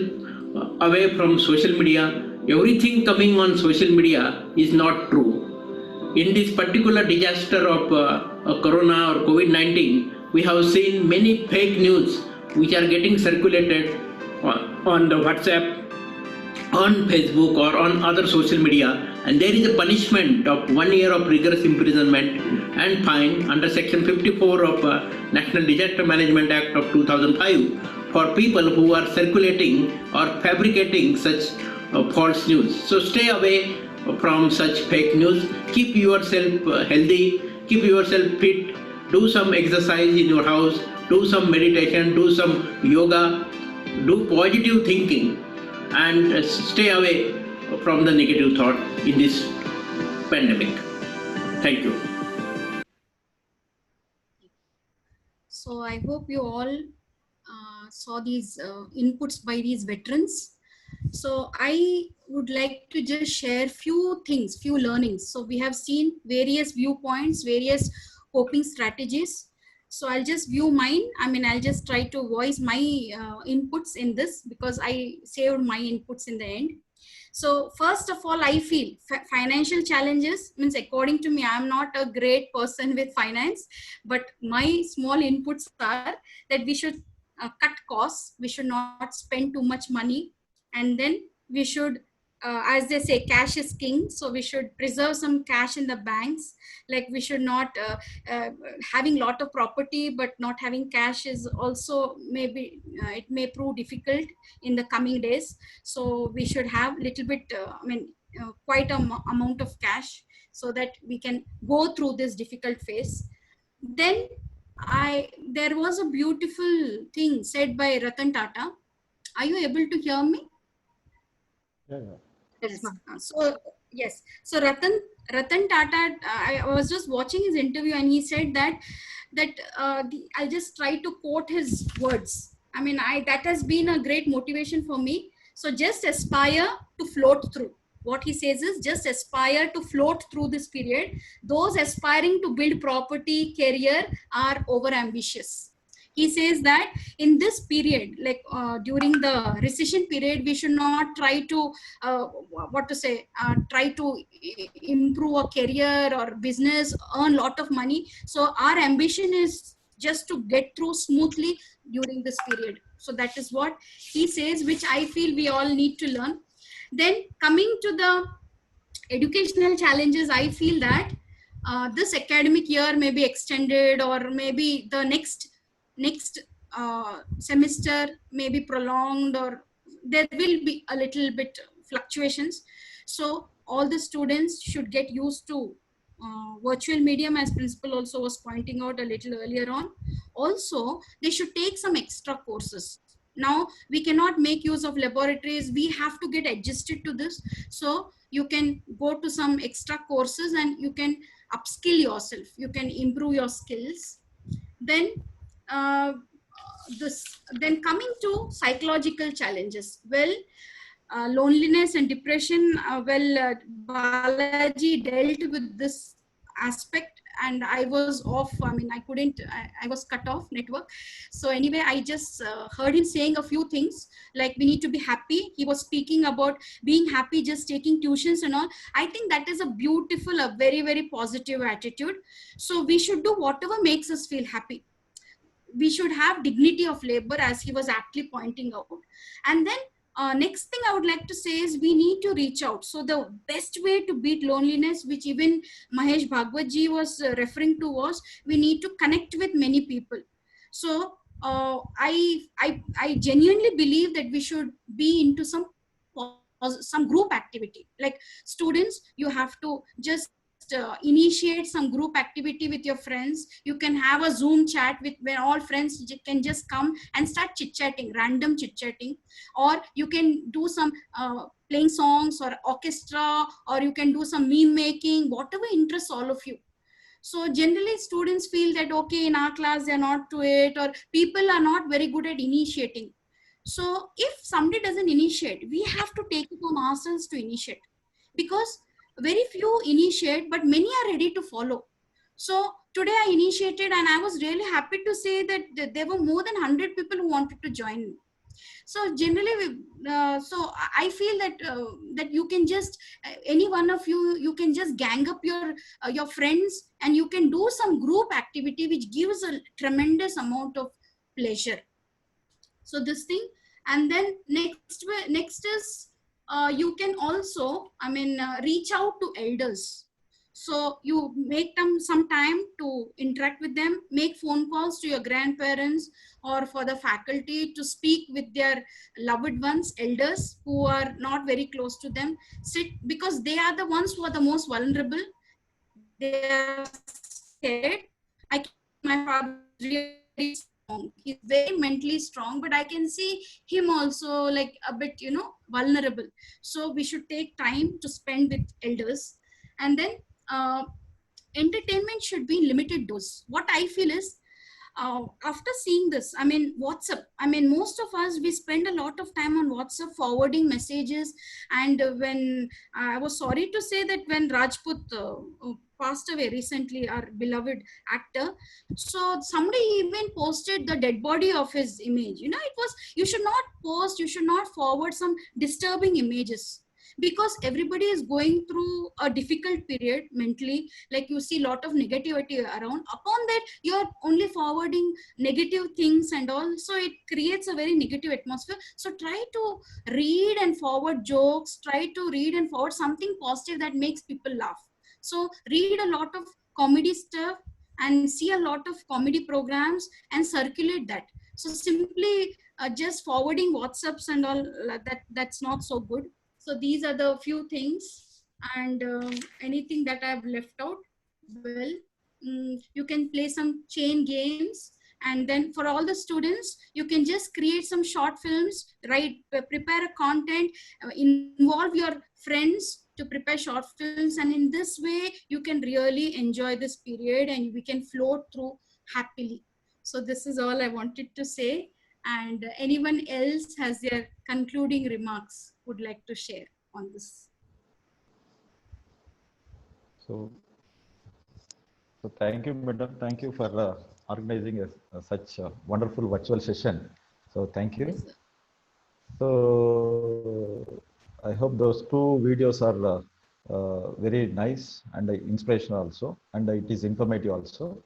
away from social media. Everything coming on social media is not true. In this particular disaster of Corona or COVID-19, we have seen many fake news which are getting circulated on the WhatsApp, on Facebook or on other social media, and there is a punishment of 1 year of rigorous imprisonment and fine under section 54 of National Disaster Management Act of 2005 for people who are circulating or fabricating such false news. So stay away from such fake news. Keep yourself healthy, keep yourself fit, do some exercise in your house, do some meditation, do some yoga, do positive thinking, and stay away from the negative thought in this pandemic. Thank you. So I hope you all saw these inputs by these veterans. So I would like to just share few things, few learnings. So we have seen various viewpoints, various coping strategies. So I'll just view mine. I mean, I'll just try to voice my inputs in this because I saved my inputs in the end. So first of all, I feel financial challenges means, according to me, I'm not a great person with finance, but my small inputs are that we should cut costs. We should not spend too much money. And then we should, as they say, cash is king. So we should preserve some cash in the banks. Like we should not having lot of property, but not having cash is also maybe it may prove difficult in the coming days. So we should have little bit, quite amount of cash so that we can go through this difficult phase. Then there was a beautiful thing said by Ratan Tata. Are you able to hear me? Yes, ma'am. So yes, so Ratan Tata, I was just watching his interview and he said that I'll just try to quote his words. I mean, that has been a great motivation for me. So just aspire to float through. What he says is just aspire to float through this period. Those aspiring to build property, career are over ambitious. He says that in this period, like during the recession period, we should not try to, try to improve a career or business, earn a lot of money. So our ambition is just to get through smoothly during this period. So that is what he says, which I feel we all need to learn. Then coming to the educational challenges, I feel that this academic year may be extended, or maybe the next semester may be prolonged, or there will be a little bit fluctuations. So all the students should get used to virtual medium, as principal also was pointing out a little earlier on. Also, they should take some extra courses. Now we cannot make use of laboratories. We have to get adjusted to this. So you can go to some extra courses and you can upskill yourself. You can improve your skills. Then then coming to psychological challenges. Well, loneliness and depression, Balaji dealt with this aspect, and I was off. I mean, I was cut off network. So anyway, I just heard him saying a few things like we need to be happy. He was speaking about being happy, just taking tuitions and all. I think that is a beautiful, a very, very positive attitude. So we should do whatever makes us feel happy. We should have dignity of labor, as he was aptly pointing out. And then next thing I would like to say is we need to reach out. So the best way to beat loneliness, which even Mahesh Bhagwatji was referring to, was we need to connect with many people. So I genuinely believe that we should be into some group activity. Like students, you have to just initiate some group activity with your friends. You can have a Zoom chat where all friends can just come and start chit-chatting, random chit-chatting. Or you can do some playing songs or orchestra, or you can do some meme making, whatever interests all of you. So generally students feel that, okay, in our class they're not to it, or people are not very good at initiating. So if somebody doesn't initiate, we have to take it on ourselves to initiate, because very few initiate, but many are ready to follow. So today I initiated, and I was really happy to say that there were more than 100 people who wanted to join me. So generally, so I feel that you can just, any one of you can just gang up your friends, and you can do some group activity which gives a tremendous amount of pleasure. So this thing, and then next is you can also, reach out to elders. So you make them some time to interact with them, make phone calls to your grandparents or for the faculty to speak with their loved ones, elders who are not very close to them. Sit, because they are the ones who are the most vulnerable. They are scared. My father really strong. He's very mentally strong, but I can see him also like a bit, vulnerable. So we should take time to spend with elders. And then entertainment should be in limited dose. What I feel is after seeing this, I mean, WhatsApp, I mean, most of us, we spend a lot of time on WhatsApp forwarding messages. And when I was sorry to say that when Rajput passed away recently, our beloved actor, so somebody even posted the dead body of his image. You know, it was, you should not post, you should not forward some disturbing images, because everybody is going through a difficult period mentally. Like, you see a lot of negativity around. Upon that, you're only forwarding negative things and all, so it creates a very negative atmosphere. So try to read and forward jokes, try to read and forward something positive that makes people laugh. So read a lot of comedy stuff and see a lot of comedy programs and circulate that. So simply just forwarding WhatsApps and all, that's not so good. So these are the few things. And anything that I've left out, well, you can play some chain games. And then for all the students, you can just create some short films, prepare a content, involve your friends to prepare short films. And in this way, you can really enjoy this period and we can float through happily. So this is all I wanted to say. And anyone else has their concluding remarks would like to share on this? So thank you, madam. Thank you for organizing such a wonderful virtual session. So thank you. Yes, So I hope those two videos are very nice and inspirational also, and it is informative also.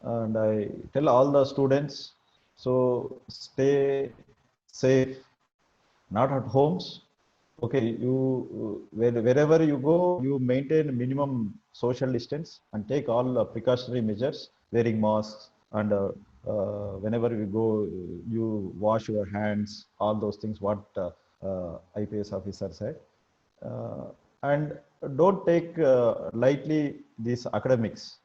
And I tell all the students, so stay safe, not at homes. Okay, you wherever you go, you maintain minimum social distance and take all precautionary measures, wearing masks, and whenever you go, you wash your hands, all those things what IPS officer said. And don't take lightly these academics.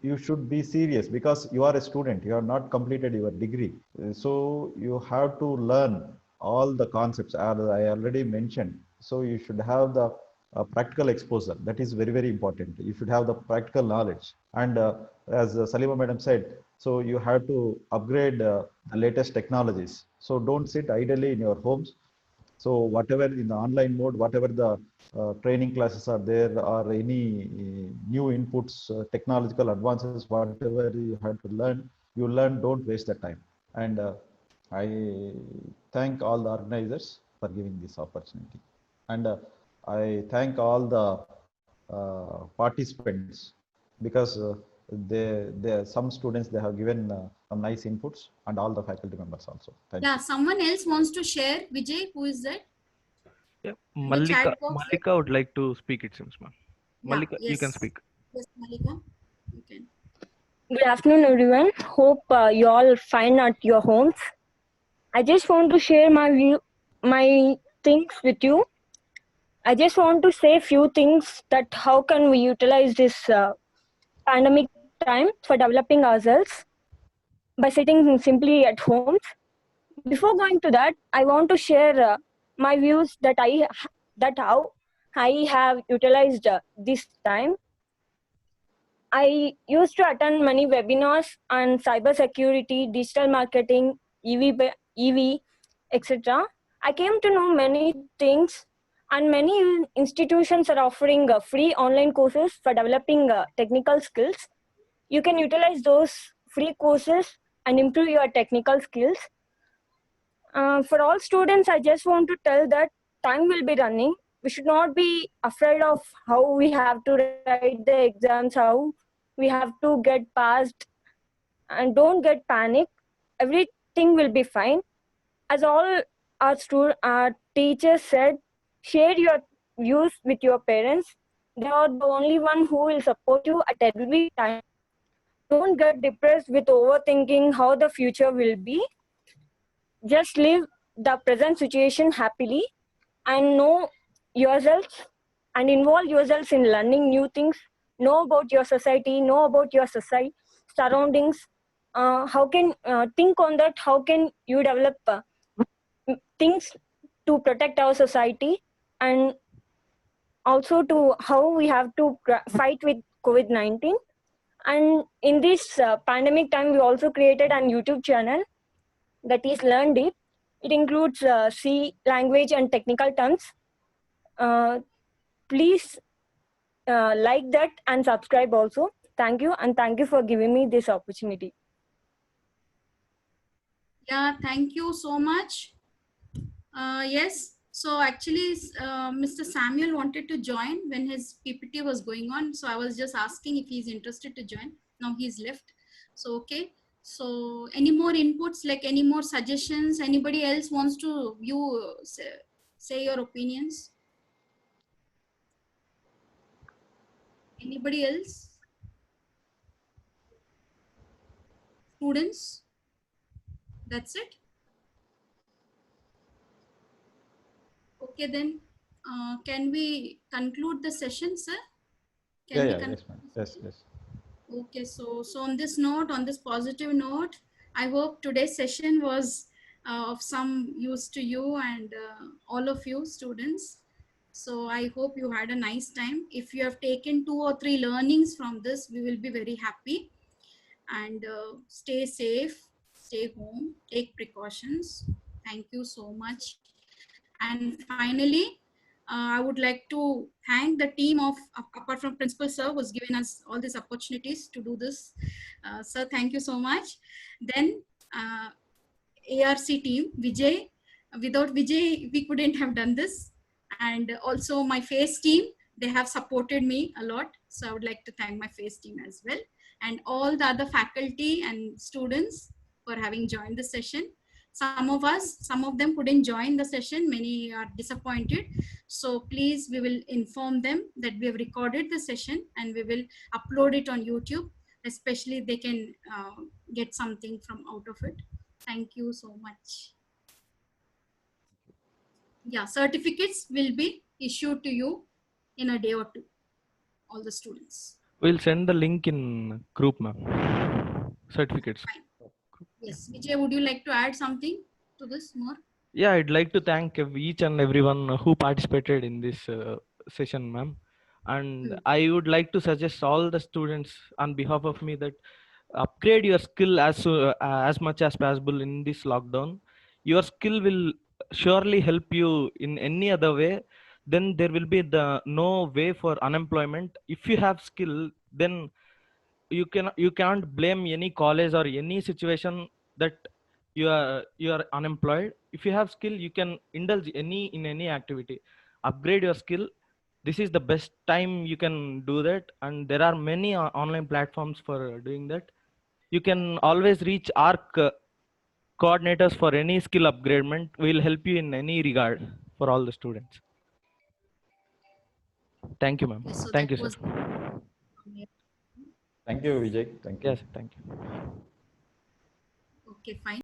You should be serious because you are a student, you have not completed your degree. So you have to learn all the concepts as I already mentioned. So you should have the practical exposure. That is very, very important. You should have the practical knowledge. And as Salima madam said, so you have to upgrade the latest technologies. So don't sit idly in your homes. So whatever in the online mode, whatever the training classes are there, or any new inputs, technological advances, whatever you have to learn, you learn, don't waste the time. And I thank all the organizers for giving this opportunity. And I thank all the participants because some students, they have given some nice inputs, and all the faculty members also. Thank you. Yeah, someone else wants to share. Vijay, who is that? Yeah, In the Malika, chat box. Malika would like to speak, it seems, ma'am. Yeah, Malika, you can yes. speak. Yes, Malika, you can. Good afternoon, everyone. Hope you all fine at your homes. I just want to share my things with you. I just want to say a few things that how can we utilize this pandemic time for developing ourselves by sitting simply at homes. Before going to that, I want to share my views that how I have utilized this time. I used to attend many webinars on cybersecurity, digital marketing, EV, etc. I came to know many things, and many institutions are offering free online courses for developing technical skills. You can utilize those free courses and improve your technical skills. For all students, I just want to tell that time will be running. We should not be afraid of how we have to write the exams, how we have to get passed, and don't get panic. Everything will be fine. As all our teachers said, share your views with your parents. They are the only one who will support you at every time. Don't get depressed with overthinking how the future will be. Just live the present situation happily and know yourself and involve yourselves in learning new things. Know about your society, know about your surroundings. How can think on that? How can you develop things to protect our society, and also to how we have to fight with COVID-19. And in this pandemic time, we also created an YouTube channel that is Learn Deep. It includes C language and technical terms. Please like that and subscribe also. Thank you, and thank you for giving me this opportunity. Yeah, thank you so much. Yes, so actually Mr. Samuel wanted to join when his PPT was going on. So I was just asking if he's interested to join. Now he's left. So, okay. So any more inputs, like any more suggestions? Anybody else wants to say your opinions? Anybody else? Students? That's it? Okay, then can we conclude the session, sir? Can we yes, ma'am. Yes. Okay, so on this note, on this positive note, I hope today's session was of some use to you and all of you students. So I hope you had a nice time. If you have taken 2 or 3 learnings from this, we will be very happy. And stay safe, stay home, take precautions. Thank you so much. And finally, I would like to thank the team of, apart from Principal Sir, who's given us all these opportunities to do this. Sir, thank you so much. Then ARC team, Vijay. Without Vijay, we couldn't have done this. And also my FACE team, they have supported me a lot. So I would like to thank my FACE team as well. And all the other faculty and students for having joined the session. Some of them couldn't join the session. Many are disappointed. So please, we will inform them that we have recorded the session and we will upload it on YouTube. Especially they can get something from out of it. Thank you so much. Yeah, certificates will be issued to you in a day or two, all the students. We'll send the link in group, ma'am. Certificates. Fine. Yes, Vijay, would you like to add something to this more? Yeah, I'd like to thank each and everyone who participated in this session, ma'am. And I would like to suggest all the students on behalf of me that upgrade your skill as much as possible in this lockdown. Your skill will surely help you in any other way. Then there will be no way for unemployment. If you have skill, then you can't blame any college or any situation that you are unemployed. If you have skill, you can indulge in any activity. Upgrade your skill. This is the best time you can do that, and there are many online platforms for doing that. You can always reach ARC coordinators for any skill upgradement. Will help you in any regard for all the students. Thank you, ma'am. So Thank you, sir. Thank you, Vijay. Thank you. Yes, thank you. Okay, fine.